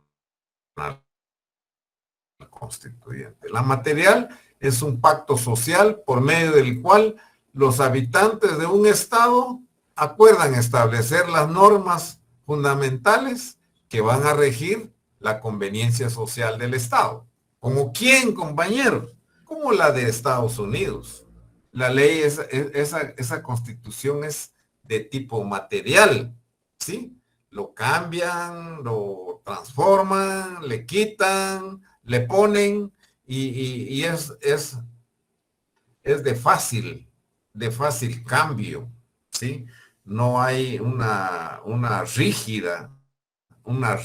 Constituyente. La material es un pacto social por medio del cual los habitantes de un estado acuerdan establecer las normas fundamentales que van a regir la conveniencia social del estado. ¿Como quién, compañeros? Como la de Estados Unidos. La ley, esa constitución es de tipo material, ¿sí? Lo cambian, lo transforman, le quitan, le ponen y es de fácil cambio, ¿sí? No hay una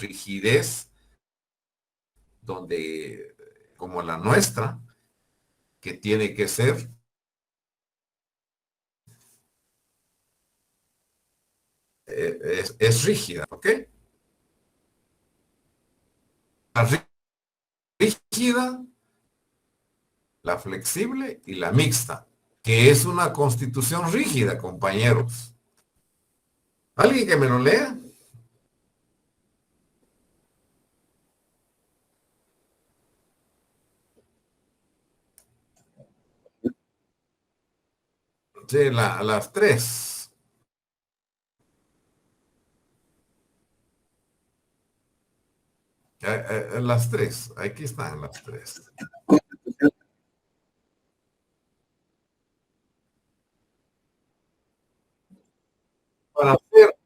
rigidez donde, como la nuestra, que tiene que ser es rígida, ¿ok? La rígida, la flexible y la mixta, que es una constitución rígida, compañeros. ¿Alguien que me lo lea? Sí, las tres. Las tres, aquí están las tres. para hacer,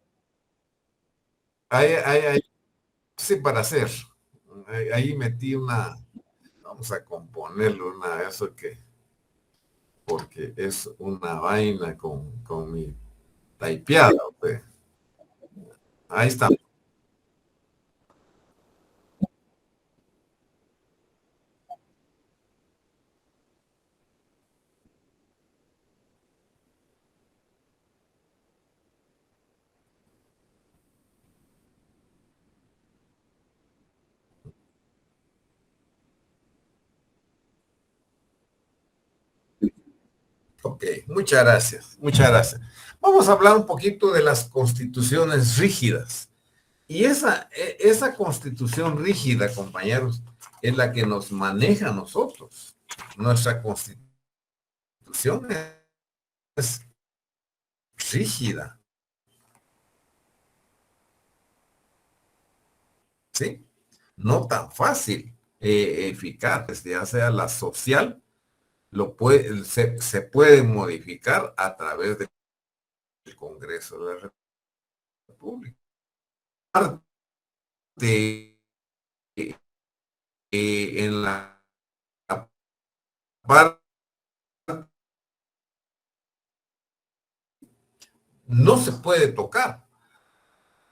sí, para hacer. Ahí metí una, vamos a componerle una de eso que, porque es una vaina con mi taipeada. Pues. Ahí está. Ok, muchas gracias, muchas gracias. Vamos a hablar un poquito de las constituciones rígidas. Y esa constitución rígida, compañeros, es la que nos maneja a nosotros. Nuestra constitución es rígida, ¿sí? No tan fácil, eficaz, ya sea la social, se puede modificar a través del Congreso de la República. De, en la parte no se puede tocar,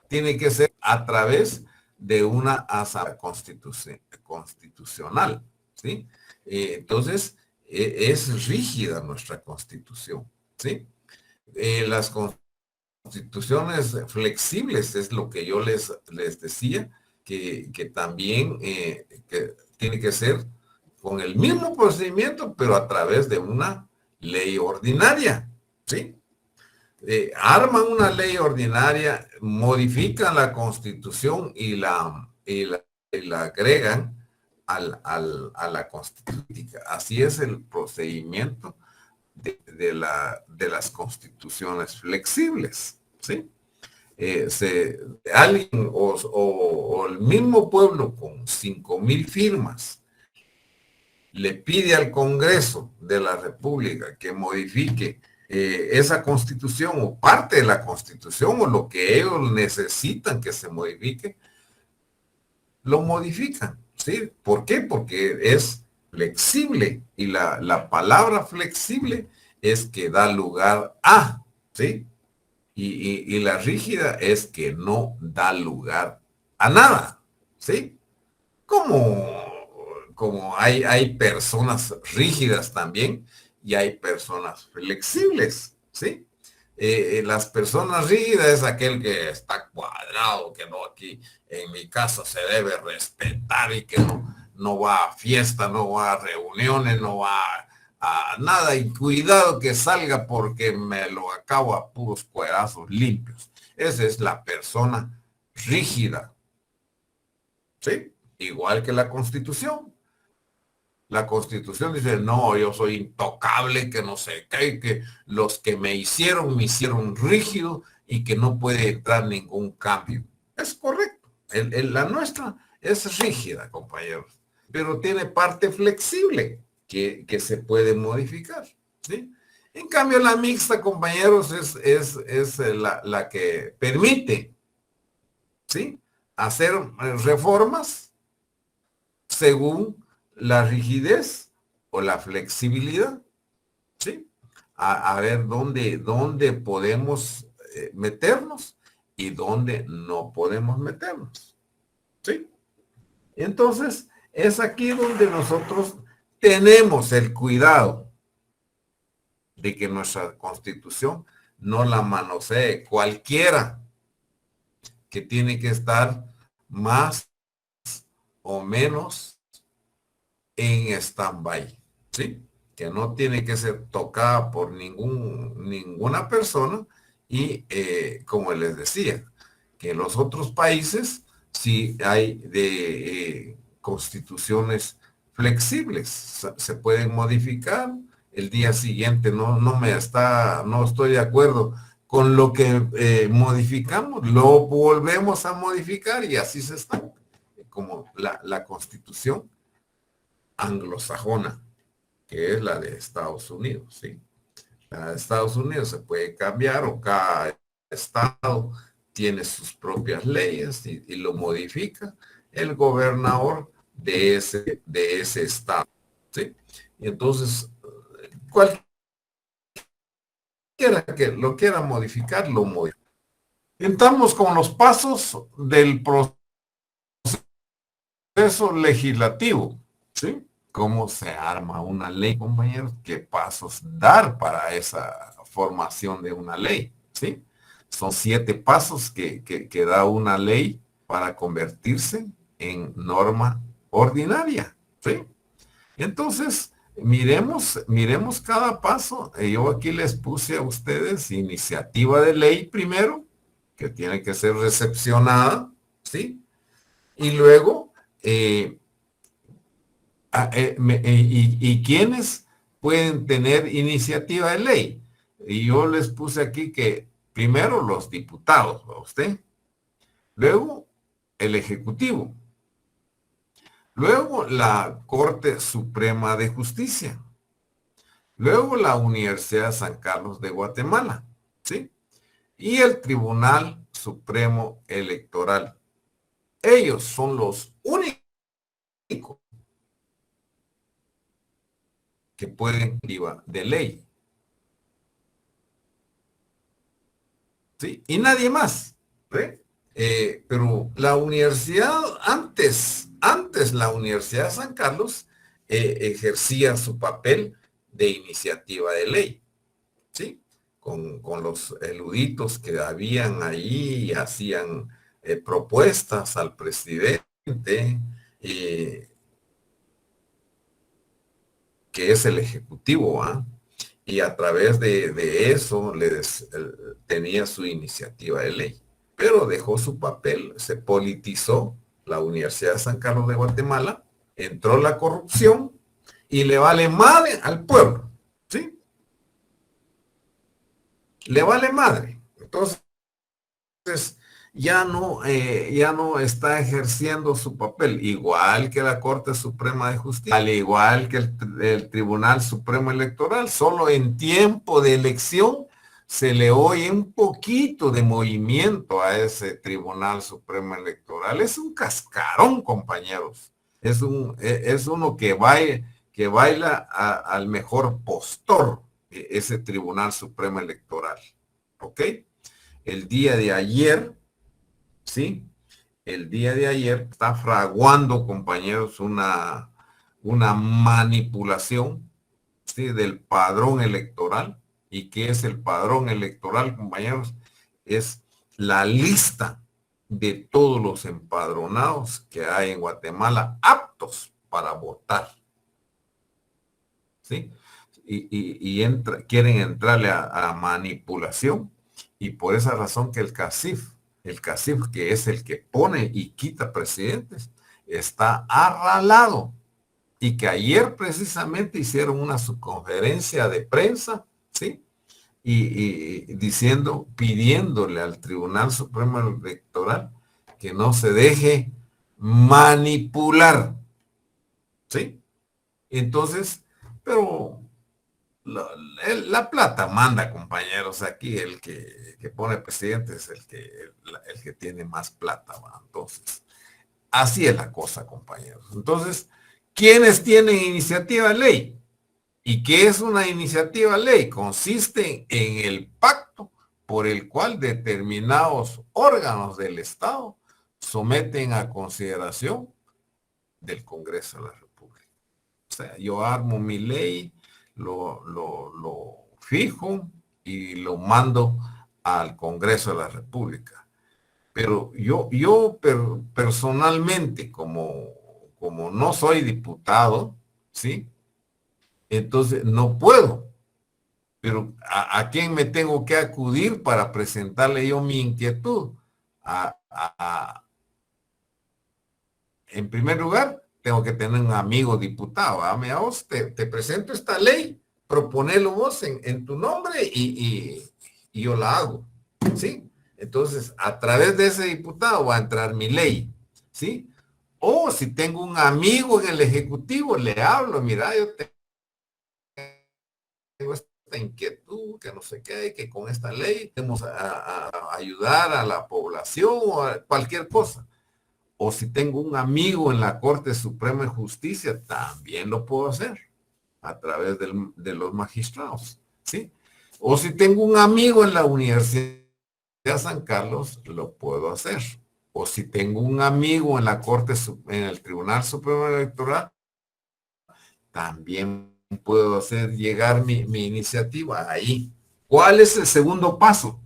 tiene que ser a través de una asamblea constitucional, ¿sí? Entonces, es rígida nuestra constitución, ¿sí? Las constituciones flexibles es lo que yo les decía, que también que tiene que ser con el mismo procedimiento, pero a través de una ley ordinaria, ¿sí? Arman una ley ordinaria, modifican la constitución y la agregan a la constitución. Así es el procedimiento de las constituciones flexibles, ¿sí? Alguien o el mismo pueblo con 5,000 firmas le pide al Congreso de la República que modifique esa constitución o parte de la constitución o lo que ellos necesitan que se modifique, lo modifican, ¿sí? ¿Por qué? Porque es flexible y la palabra flexible es que da lugar a, ¿sí? Y la rígida es que no da lugar a nada, ¿sí? Como hay personas rígidas también y hay personas flexibles, ¿sí? Las personas rígidas es aquel que está cuadrado, que no, aquí en mi casa se debe respetar y que no va a fiesta, no va a reuniones, no va a nada y cuidado que salga porque me lo acabo a puros cuerazos limpios. Esa es la persona rígida, ¿sí? Igual que la Constitución. La Constitución dice, no, yo soy intocable, que no sé qué, que los que me hicieron rígido y que no puede entrar ningún cambio. Es correcto. La nuestra es rígida, compañeros, pero tiene parte flexible que se puede modificar, ¿sí? En cambio, la mixta, compañeros, es la que permite, ¿sí? Hacer reformas según la rigidez o la flexibilidad, ¿sí? A ver dónde podemos meternos y dónde no podemos meternos, ¿sí? Entonces, es aquí donde nosotros tenemos el cuidado de que nuestra Constitución no la manosee cualquiera, que tiene que estar más o menos en stand-by, ¿sí? Que no tiene que ser tocada por ninguna persona y como les decía, que en los otros países sí hay de constituciones flexibles, se pueden modificar el día siguiente, no estoy de acuerdo con lo que modificamos, lo volvemos a modificar y así se está, como la constitución anglosajona, que es la de Estados Unidos, ¿sí? La de Estados Unidos se puede cambiar o cada estado tiene sus propias leyes y lo modifica el gobernador de ese estado, ¿sí? Y entonces, cualquiera que lo quiera modificar, lo modifica. Entramos con los pasos del proceso legislativo, ¿sí? ¿Cómo se arma una ley, compañeros? ¿Qué pasos dar para esa formación de una ley? ¿Sí? Son 7 pasos que da una ley para convertirse en norma ordinaria, ¿sí? Entonces, miremos cada paso. Yo aquí les puse a ustedes iniciativa de ley primero, que tiene que ser recepcionada, ¿sí? Y luego, y quiénes pueden tener iniciativa de ley. Y yo les puse aquí que primero los diputados, ¿a usted? Luego el Ejecutivo. Luego la Corte Suprema de Justicia. Luego la Universidad de San Carlos de Guatemala, ¿sí? Y el Tribunal Supremo Electoral. Ellos son los únicos que pueden de ley. ¿Sí? Y nadie más. ¿Sí? Pero la universidad, antes la Universidad de San Carlos ejercía su papel de iniciativa de ley. ¿Sí? Con los eruditos que habían ahí, hacían propuestas al presidente, que es el Ejecutivo, ¿ah? Y a través de eso tenía su iniciativa de ley. Pero dejó su papel, se politizó la Universidad de San Carlos de Guatemala, entró la corrupción y le vale madre al pueblo, ¿sí? Le vale madre. Entonces, ya no está ejerciendo su papel, igual que la Corte Suprema de Justicia, al igual que el Tribunal Supremo Electoral. Solo en tiempo de elección se le oye un poquito de movimiento a ese Tribunal Supremo Electoral. Es un cascarón, compañeros. Es uno que baila al mejor postor, ese Tribunal Supremo Electoral. ¿Ok? El día de ayer, ¿sí? El día de ayer está fraguando, compañeros, una manipulación, ¿sí? Del padrón electoral. ¿Y qué es el padrón electoral, compañeros? Es la lista de todos los empadronados que hay en Guatemala aptos para votar, ¿sí? Y quieren entrarle a manipulación, y por esa razón que el CACIF, que es el que pone y quita presidentes, está arralado, y que ayer precisamente hicieron una subconferencia de prensa, ¿sí? Y pidiéndole al Tribunal Supremo Electoral que no se deje manipular, ¿sí? Entonces, pero la plata manda, compañeros. Aquí el que pone presidente es el que tiene más plata, ¿va? Entonces, así es la cosa, compañeros. Entonces, ¿quiénes tienen iniciativa de ley? ¿Y qué es una iniciativa de ley? Consiste en el pacto por el cual determinados órganos del Estado someten a consideración del Congreso de la República. O sea, yo armo mi ley, lo fijo y lo mando al Congreso de la República. Pero yo personalmente, como no soy diputado, ¿sí? Entonces no puedo. Pero ¿a quién me tengo que acudir para presentarle yo mi inquietud? En primer lugar, tengo que tener un amigo diputado. Mira, vos te presento esta ley, proponelo vos en tu nombre y yo la hago, ¿sí? Entonces, a través de ese diputado va a entrar mi ley, ¿sí? O si tengo un amigo en el Ejecutivo, le hablo, mira, yo tengo esta esta inquietud, que no sé qué, que con esta ley tenemos a ayudar a la población o a cualquier cosa. O si tengo un amigo en la Corte Suprema de Justicia, también lo puedo hacer a través de los magistrados, ¿sí? O si tengo un amigo en la Universidad de San Carlos, lo puedo hacer. O si tengo un amigo en la en el Tribunal Supremo Electoral, también puedo hacer llegar mi iniciativa ahí. ¿Cuál es el segundo paso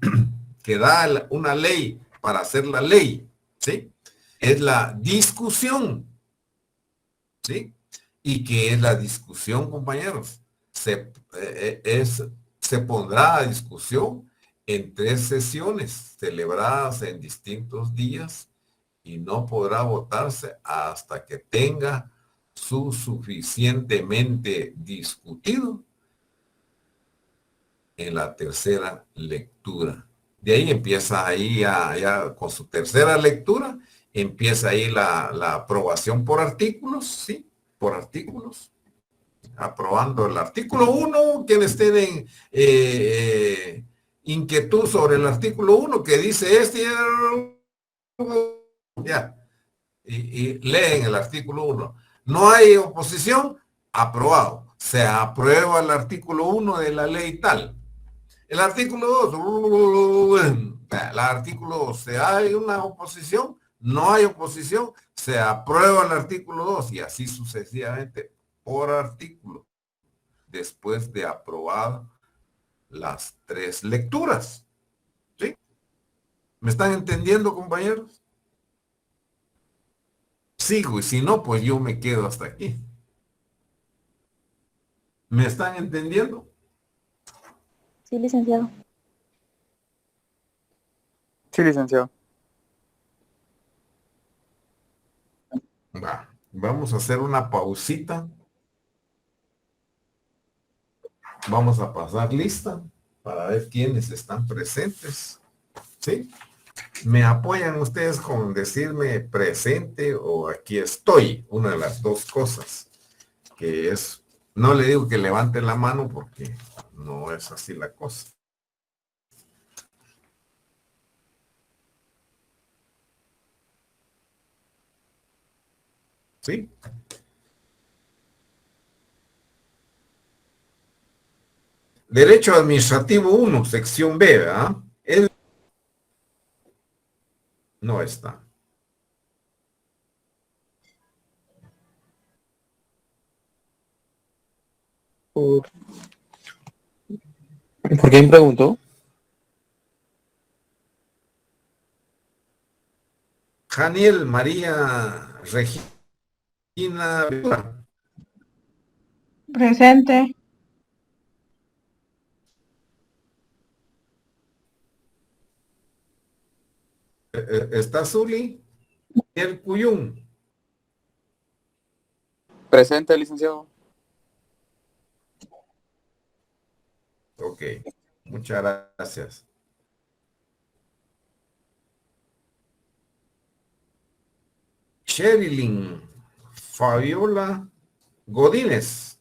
que da una ley para hacer la ley? ¿Sí? Es la discusión. ¿Sí? ¿Y qué es la discusión, compañeros? Se pondrá a discusión en 3 sesiones celebradas en distintos días y no podrá votarse hasta que tenga su suficientemente discutido en la tercera lectura. De ahí empieza ahí ya con su tercera lectura, empieza ahí la aprobación por artículos, ¿sí? Por artículos. Aprobando el artículo 1, quienes tienen inquietud sobre el artículo 1 que dice ya, y leen el artículo 1. No hay oposición, aprobado. Se aprueba el artículo 1 de la ley tal. El artículo 2, el artículo 2, si hay una oposición, no hay oposición, se aprueba el artículo 2 y así sucesivamente por artículo, después de aprobar las 3 lecturas. ¿Sí? ¿Me están entendiendo, compañeros? Sigo, y si no, pues yo me quedo hasta aquí. ¿Me están entendiendo? Sí, licenciado. Sí, licenciado. Vamos a hacer una pausita. Vamos a pasar lista para ver quiénes están presentes. ¿Sí? ¿Me apoyan ustedes con decirme presente o aquí estoy? Una de las 2 cosas. Que es, no le digo que levante la mano porque no es así la cosa. ¿Sí? Derecho Administrativo 1, sección B, ¿verdad? No está. ¿Por qué me preguntó? Janiel María Regina. Presente. ¿Está Zuli? El Cuyún. Presente, licenciado. Ok, muchas gracias. Sherilyn Fabiola Godínez.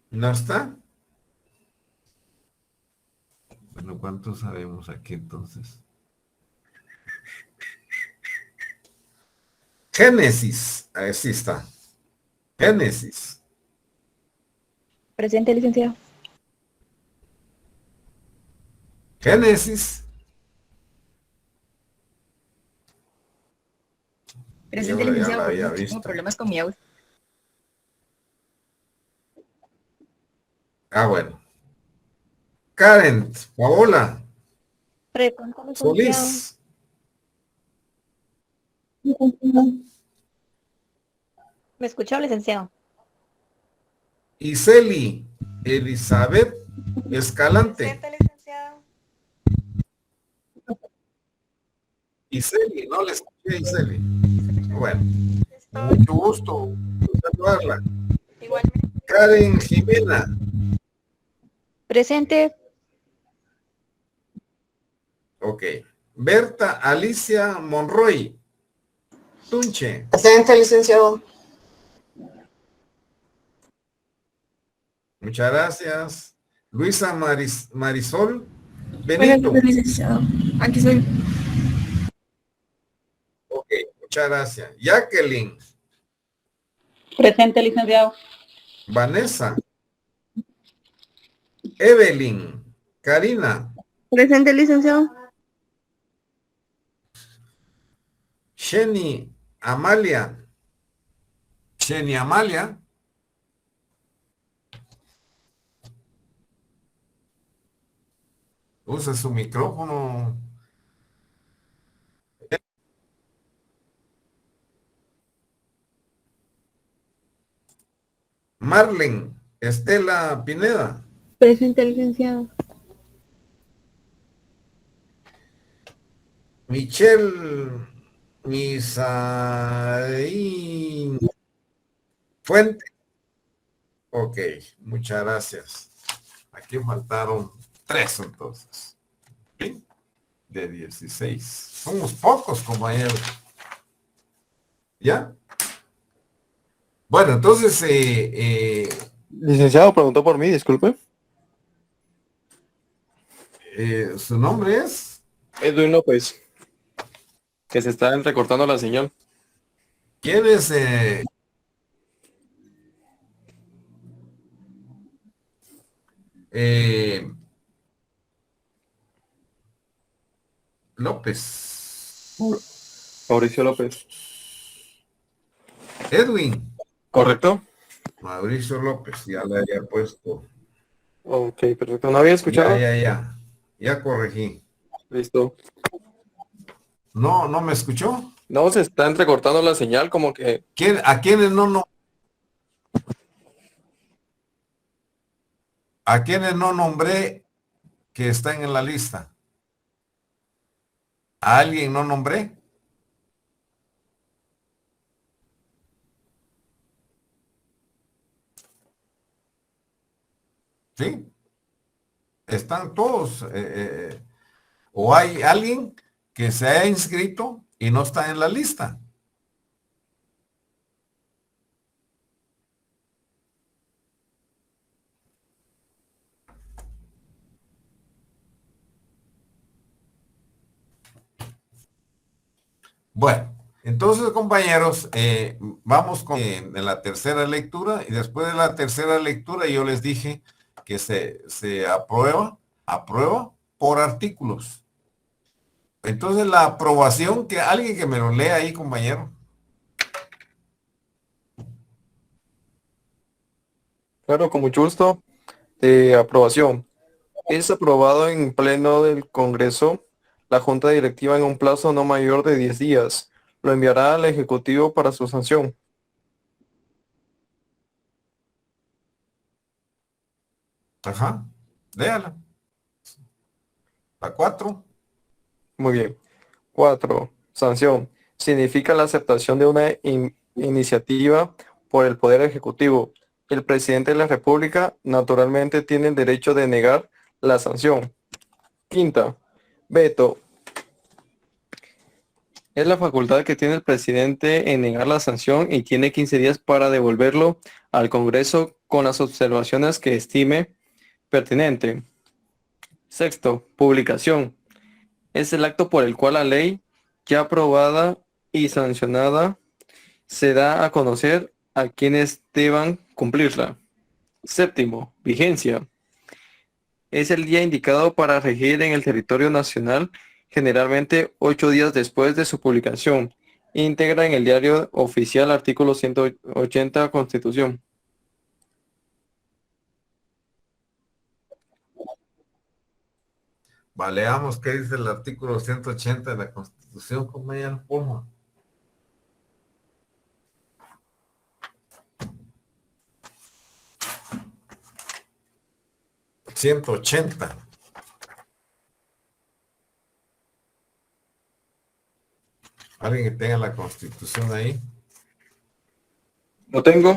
¿No está? Bueno, ¿cuántos sabemos aquí entonces? Génesis, así está. Génesis. Presente, licenciado. Génesis. Presente, Yo ya licenciado, la porque había tengo visto. problemas con mi audio. Ah, bueno. Karen, Paola, Presente, licenciado. Solís, ¿Me escuchó, licenciado? Iseli, Elizabeth Escalante. Presente, licenciado. Iseli, no le escuché, Iseli. Bueno, Estoy mucho gusto saludarla. igualmente. Karen Jimena, Presente. ok. Berta Alicia Monroy, Tunche. Presente, licenciado. Muchas gracias. Luisa Marisol Buenas Benito. tardes, licenciado. Aquí soy. Ok, muchas gracias. Jacqueline, Presente, licenciado. Vanessa, Evelyn, Karina, Presente, licenciado. Sheni, Amalia. Sheni Amalia. Usa su micrófono. Marlen, Estela Pineda. Presente, licenciado. Michelle Misaín Fuente. Ok, muchas gracias. Aquí faltaron 3 entonces. ¿Sí? De 16. Somos pocos, compañeros. ¿Ya? Bueno, entonces, Licenciado, preguntó por mí, disculpe. su nombre es. Edwin López. Que se está entrecortando la señal. ¿Quieres? López. Mauricio López. Edwin. ¿Correcto? Mauricio López, ya le había puesto. Ok, perfecto. ¿No había escuchado? Ya corregí. Listo. No, ¿no me escuchó? No, se está entrecortando la señal como que... ¿A quiénes a quiénes no nombré que están en la lista? ¿A alguien no nombré? ¿Sí? Están todos. ¿O hay alguien que se haya inscrito y no está en la lista? Bueno, entonces, compañeros, vamos con en la tercera lectura, y después de la tercera lectura yo les dije que se aprueba por artículos. Entonces, la aprobación, que alguien que me lo lea ahí, compañero. Claro, con mucho gusto. Aprobación. Es aprobado en pleno del Congreso la Junta Directiva en un plazo no mayor de 10 días. Lo enviará al Ejecutivo para su sanción. Ajá, léala. La 4. Muy bien. 4. Sanción. Significa la aceptación de una iniciativa por el Poder Ejecutivo. El presidente de la República naturalmente tiene el derecho de negar la sanción. 5. Veto. Es la facultad que tiene el presidente en negar la sanción y tiene 15 días para devolverlo al Congreso con las observaciones que estime pertinente. 6. Publicación. Es el acto por el cual la ley, ya aprobada y sancionada, se da a conocer a quienes deban cumplirla. 7. Vigencia. Es el día indicado para regir en el territorio nacional, generalmente 8 días después de su publicación. Íntegra en el diario oficial, artículo 180 Constitución. Leamos qué dice el artículo 180 de la Constitución, compañero. ¿Cómo? ¿180? ¿Alguien que tenga la Constitución ahí? Lo tengo.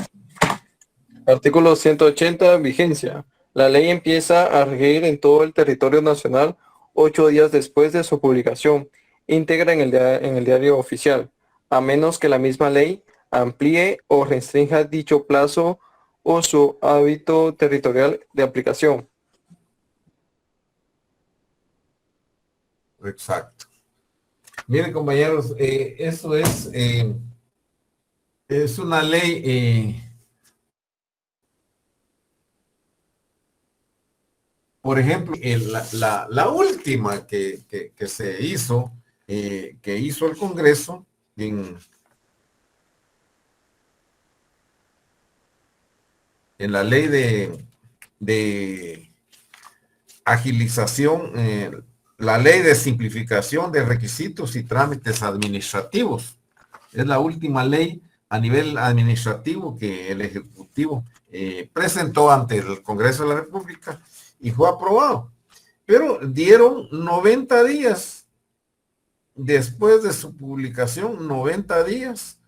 Artículo 180, vigencia. La ley empieza a regir en todo el territorio nacional 8 días después de su publicación, íntegra en el diario oficial, a menos que la misma ley amplíe o restrinja dicho plazo o su hábito territorial de aplicación. Exacto. Miren, compañeros, eso es una ley por ejemplo, la última que se hizo, que hizo el Congreso en la ley de agilización, la ley de simplificación de requisitos y trámites administrativos. Es la última ley a nivel administrativo que el Ejecutivo presentó ante el Congreso de la República y fue aprobado. Pero dieron 90 días después de su publicación, 90 días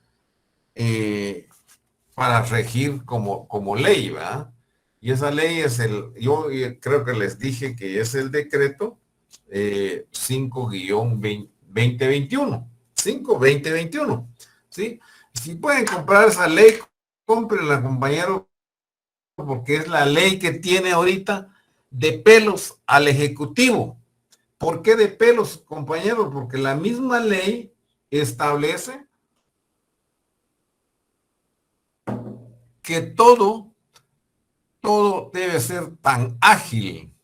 para regir como ley, ¿verdad? Y esa ley es yo creo que les dije que es el decreto 5-2021. 5-2021, ¿sí? Si pueden comprar esa ley, cómprenla, compañero, porque es la ley que tiene ahorita de pelos al Ejecutivo. ¿Por qué de pelos, compañeros? Porque la misma ley establece que todo debe ser tan ágil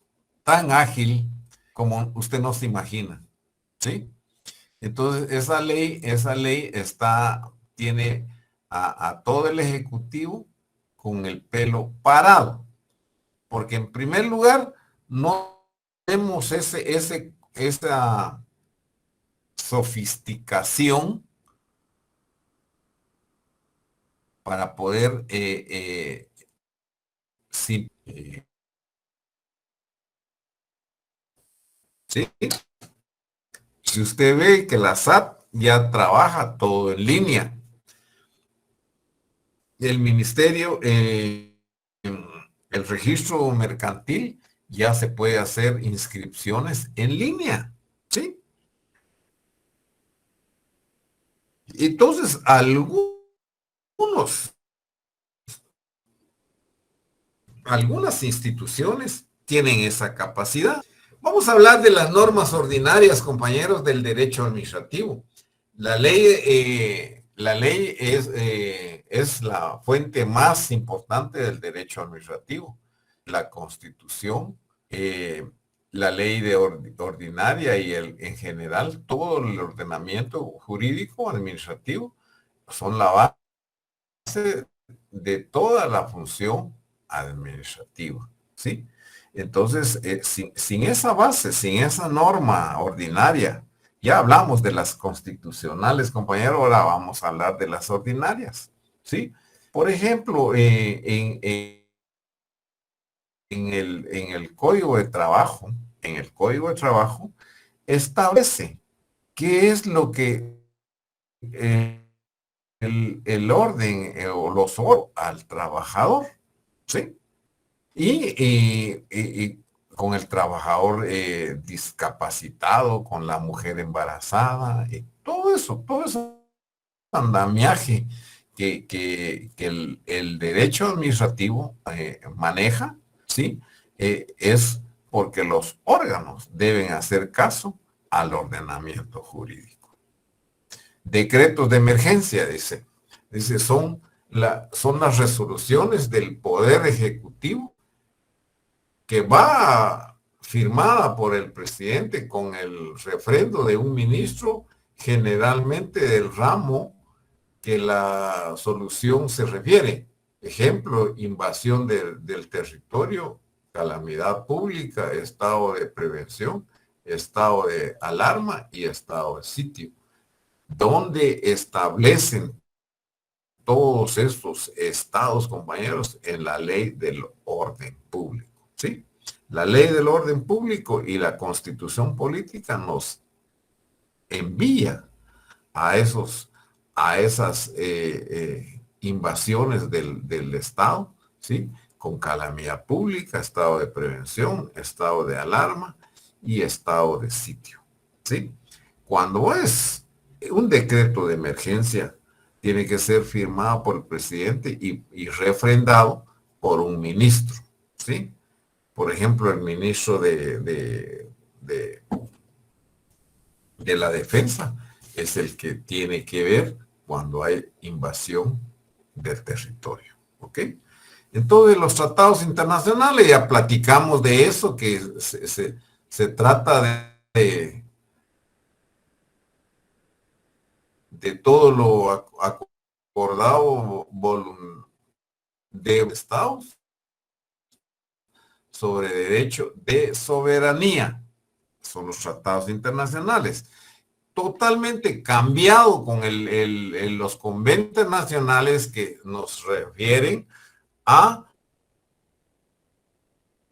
como usted no se imagina, ¿sí? Entonces, esa ley tiene a todo el Ejecutivo con el pelo parado. Porque en primer lugar, no tenemos esa sofisticación para poder ¿sí? Si usted ve que la SAT ya trabaja todo en línea, el ministerio, el registro mercantil, ya se puede hacer inscripciones en línea, ¿sí? Entonces, algunas instituciones tienen esa capacidad. Vamos a hablar de las normas ordinarias, compañeros, del derecho administrativo. La ley es la fuente más importante del derecho administrativo. La Constitución, la ley ordinaria y en general todo el ordenamiento jurídico administrativo son la base de toda la función administrativa, ¿sí? Entonces, sin esa base, sin esa norma ordinaria, ya hablamos de las constitucionales, compañero, ahora vamos a hablar de las ordinarias, ¿sí? Por ejemplo, en el Código de Trabajo, establece qué es lo que el orden o los órganos al trabajador, ¿sí? Y con el trabajador discapacitado, con la mujer embarazada, y todo eso andamiaje que el derecho administrativo maneja, ¿sí? Es porque los órganos deben hacer caso al ordenamiento jurídico. Decretos de emergencia, dice son las resoluciones del Poder Ejecutivo que va firmada por el presidente con el refrendo de un ministro, generalmente del ramo que la solución se refiere. Ejemplo, invasión del territorio, calamidad pública, estado de prevención, estado de alarma y estado de sitio, donde establecen todos estos estados, compañeros, en la ley del orden público, ¿sí? La ley del orden público y la constitución política nos envía a esas invasiones del Estado, ¿sí? Con calamidad pública, estado de prevención, estado de alarma y estado de sitio, ¿sí? Cuando es un decreto de emergencia, tiene que ser firmado por el presidente y refrendado por un ministro, ¿sí? Por ejemplo, el ministro de la defensa es el que tiene que ver cuando hay invasión del territorio, ¿ok? Entonces, los tratados internacionales, ya platicamos de eso, que se trata de todo lo acordado de Estados sobre derecho de soberanía. Son los tratados internacionales. Totalmente cambiado con los convenios internacionales que nos refieren a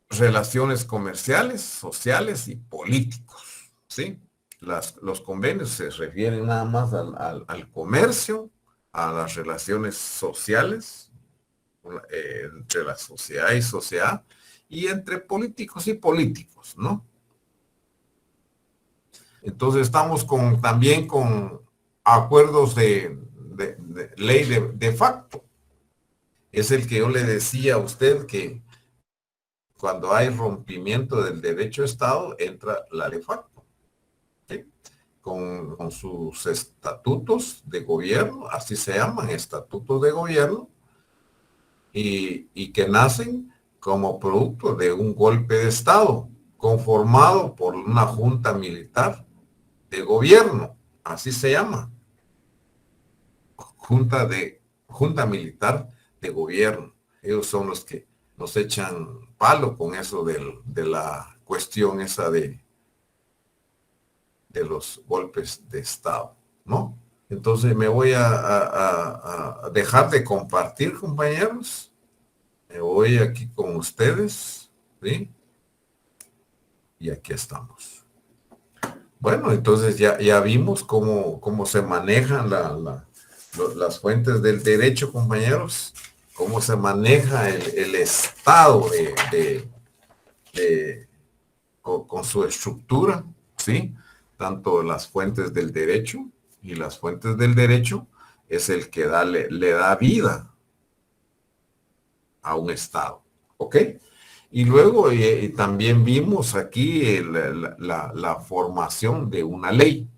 relaciones comerciales, sociales y políticos, ¿sí? Los convenios se refieren nada más al comercio, a las relaciones sociales, entre la sociedad y sociedad, y entre políticos y políticos, ¿no? Entonces estamos también con acuerdos de ley de facto. Es el que yo le decía a usted que cuando hay rompimiento del derecho de Estado, entra la ley de facto, ¿sí? Con sus estatutos de gobierno, así se llaman, estatutos de gobierno, y que nacen como producto de un golpe de Estado conformado por una junta militar de gobierno, así se llama, junta militar de gobierno. Ellos son los que nos echan palo con eso de la cuestión esa de los golpes de Estado, ¿no? Entonces me voy a dejar de compartir, compañeros. Me voy aquí con ustedes, ¿sí? Y aquí estamos. Bueno, entonces ya vimos cómo se manejan las fuentes del derecho, compañeros, cómo se maneja el Estado con su estructura, ¿sí? Tanto las fuentes del derecho, y las fuentes del derecho es el que le da vida a un Estado, ¿ok? Y luego también vimos aquí la formación de una ley,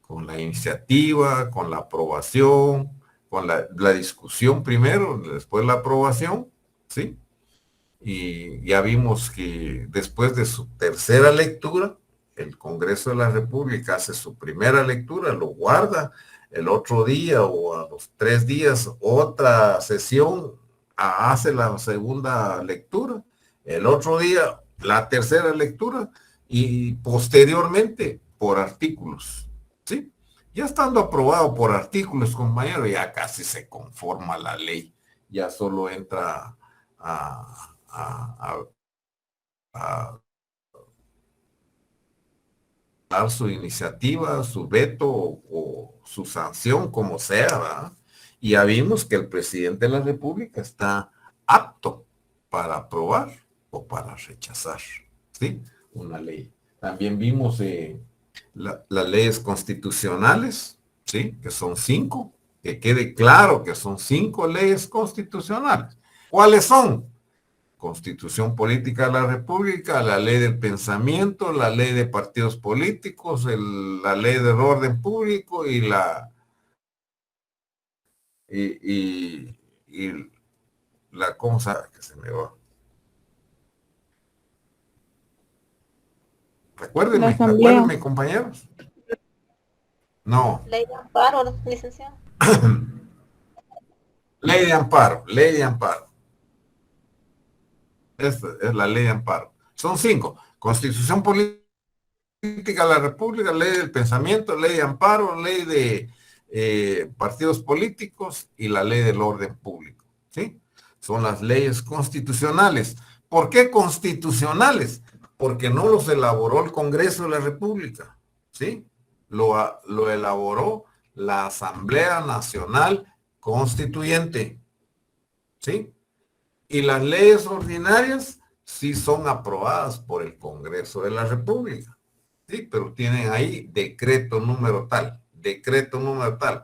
con la iniciativa, con la aprobación, con la discusión primero, después la aprobación, ¿sí? Y ya vimos que después de su tercera lectura, el Congreso de la República hace su primera lectura, lo guarda, el otro día o a los 3 días, otra sesión hace la segunda lectura, el otro día la tercera lectura y posteriormente por artículos, ¿sí? Ya estando aprobado por artículos, compañero, ya casi se conforma la ley, ya solo entra a dar su iniciativa, su veto o su sanción, como sea, ¿verdad? Y ya vimos que el presidente de la República está apto para aprobar o para rechazar, ¿sí? Una ley. También vimos las leyes constitucionales, ¿sí? Que son 5, que quede claro que son 5 leyes constitucionales. ¿Cuáles son? Constitución Política de la República, la Ley del Pensamiento, la Ley de Partidos Políticos, la Ley del Orden Público y la ¿cómo sabe que se me va? Recuérdenme, compañeros. No. Ley de amparo, licenciado. Ley de amparo. Esta es la ley de amparo. Son 5. Constitución Política de la República, Ley del Pensamiento, Ley de Amparo, Ley de Partidos Políticos y la Ley del Orden Público, ¿sí? Son las leyes constitucionales. ¿Por qué constitucionales? Porque no los elaboró el Congreso de la República, ¿sí? Lo elaboró la Asamblea Nacional Constituyente, ¿sí? Y las leyes ordinarias sí son aprobadas por el Congreso de la República, ¿sí? Pero tienen ahí decreto número tal,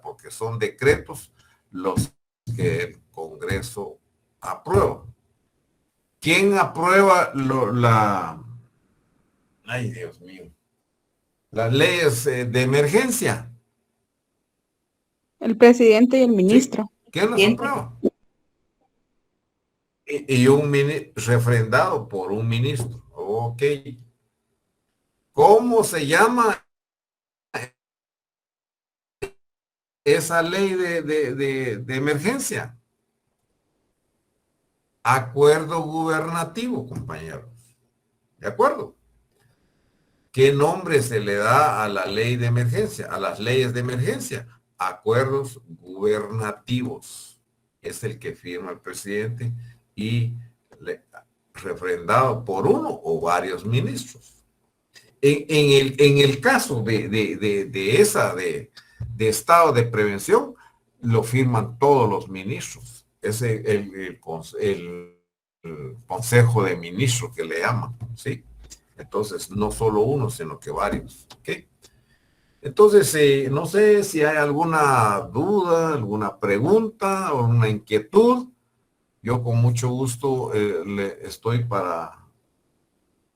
porque son decretos los que el Congreso aprueba, ¿Quién aprueba ay, Dios mío, las leyes de emergencia? El presidente y el ¿Sí? ministro. ¿Quién las Presidente. aprueba? Y un refrendado por un ministro. Ok. ¿Cómo se llama esa ley de emergencia? Acuerdo gubernativo, compañeros. ¿De acuerdo? ¿Qué nombre se le da a la ley de emergencia? A las leyes de emergencia. Acuerdos gubernativos. Es el que firma el presidente y refrendado por uno o varios ministros. En el caso de estado de prevención, lo firman todos los ministros. Es el consejo de ministros que le llaman, ¿sí? Entonces, no solo uno, sino que varios, ¿ok? Entonces, no sé si hay alguna duda, alguna pregunta o una inquietud. Yo con mucho gusto estoy para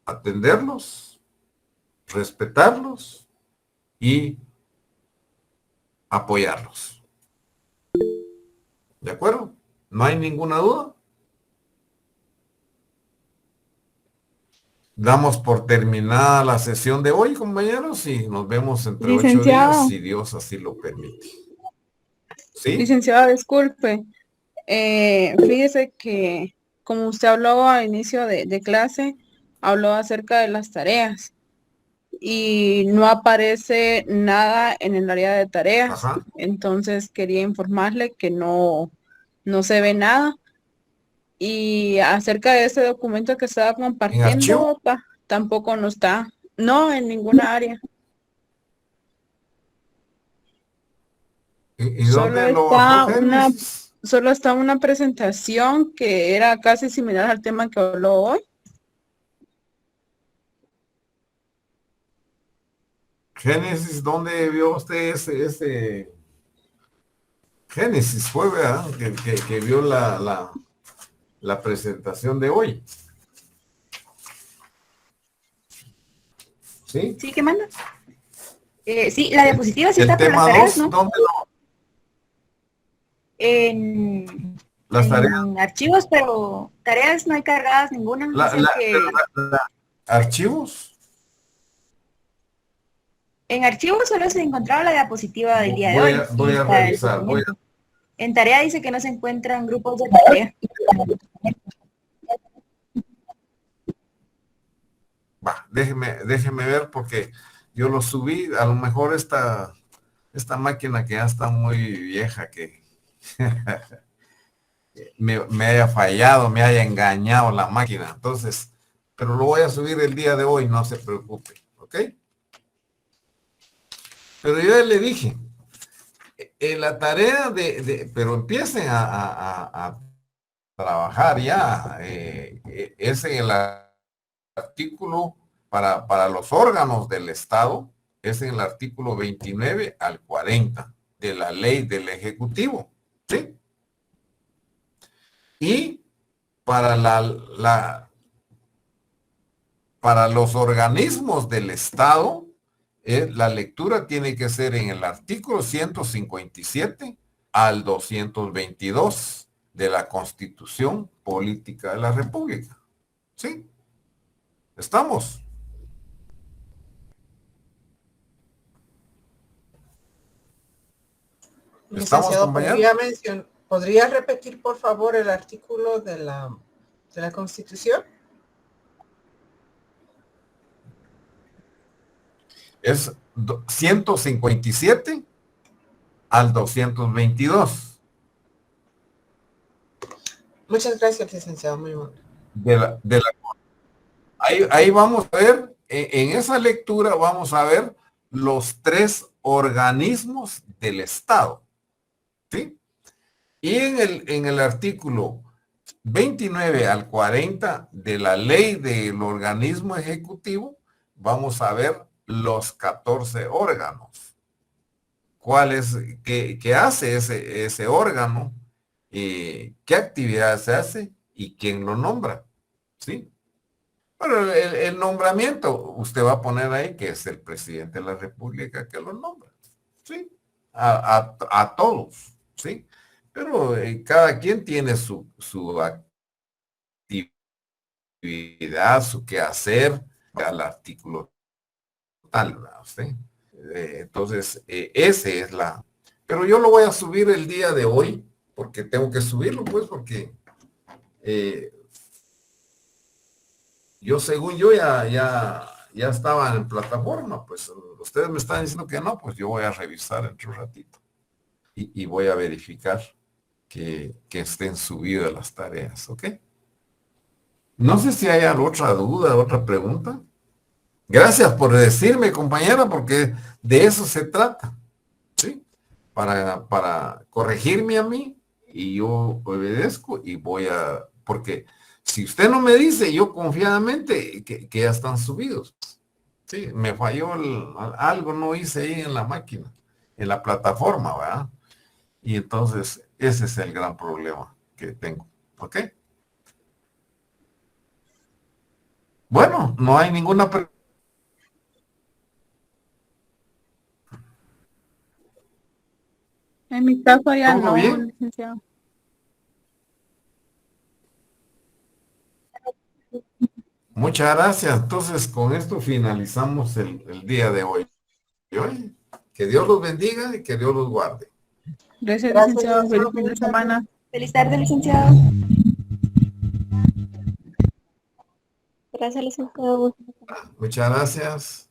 atenderlos, respetarlos y apoyarlos. ¿De acuerdo? ¿No hay ninguna duda? Damos por terminada la sesión de hoy, compañeros, y nos vemos entre 8 días, Licenciado. si Dios así lo permite. ¿Sí? Licenciado, disculpe. Fíjese que como usted habló al inicio de clase, habló acerca de las tareas y no aparece nada en el área de tareas. Ajá. Entonces quería informarle que no se ve nada. Y acerca de ese documento que estaba ¿En archivo? compartiendo, tampoco no está. No, en ninguna área. ¿Y Solo dónde lo bajó está Génesis? solo está una presentación que era casi similar al tema que habló hoy. Génesis, ¿dónde vio usted ese? Génesis fue, ¿verdad? Que vio la presentación de hoy. ¿Sí? Sí, ¿qué manda? Sí, la diapositiva sí El está, pero las tema tareas 2, no. ¿dónde lo? Las tareas. En archivos, pero tareas no hay cargadas ninguna. Dicen que ¿Archivos? en archivos solo se encontraba la diapositiva del día de hoy. Voy y a está el revisar. documento. En tarea dice que no se encuentran grupos de tarea. Va, déjeme ver porque yo lo subí. A lo mejor esta máquina que ya está muy vieja, que me haya fallado, me haya engañado la máquina. Entonces, pero lo voy a subir el día de hoy, no se preocupe, ¿ok? Pero yo ya le dije, en la tarea pero empiecen a trabajar ya, es en el artículo para los órganos del Estado, es en el artículo 29 al 40 de la ley del Ejecutivo, ¿sí? Y para para los organismos del Estado, la lectura tiene que ser en el artículo 157 al 222 de la Constitución Política de la República. ¿Sí? ¿Estamos? ¿Estamos, Licenciado, compañeros? ¿podría repetir, por favor, el artículo de la Constitución? Es 157 al 222. Muchas gracias, licenciado. Muy amable. Ahí vamos a ver, en esa lectura vamos a ver los 3 organismos del Estado, ¿sí? Y en el artículo 29 al 40 de la ley del organismo ejecutivo, vamos a ver los 14 órganos. ¿Cuál es, qué hace ese órgano? ¿Qué actividad se hace? ¿Y quién lo nombra? ¿sí? Pero el nombramiento, usted va a poner ahí que es el presidente de la República que lo nombra, ¿sí? A todos, ¿sí? Pero cada quien tiene su actividad, su quehacer al artículo tal, ¿verdad? ¿Sí? Entonces, ese es la... Pero yo lo voy a subir el día de hoy, porque tengo que subirlo, pues, porque yo, según yo, ya estaba en plataforma, pues ustedes me están diciendo que no, pues yo voy a revisar entre un ratito y voy a verificar que estén subidas las tareas, ¿ok? No sé si hay otra duda, otra pregunta. Gracias por decirme, compañera, porque de eso se trata, ¿sí? Para corregirme a mí y yo obedezco y porque si usted no me dice, yo confiadamente que ya están subidos. Sí, me falló algo, no hice ahí en la máquina, en la plataforma, ¿verdad? Y entonces ese es el gran problema que tengo, ¿ok? Bueno, no hay ninguna pregunta. En mi caso ya ¿Todo no, bien? licenciado. Muchas gracias. Entonces, con esto finalizamos el día de hoy. Que Dios los bendiga y que Dios los guarde. Gracias, Gracias, licenciado. Feliz licenciado. fin de Feliz tarde. semana. Feliz tarde, licenciado. Gracias, licenciado. Muchas gracias.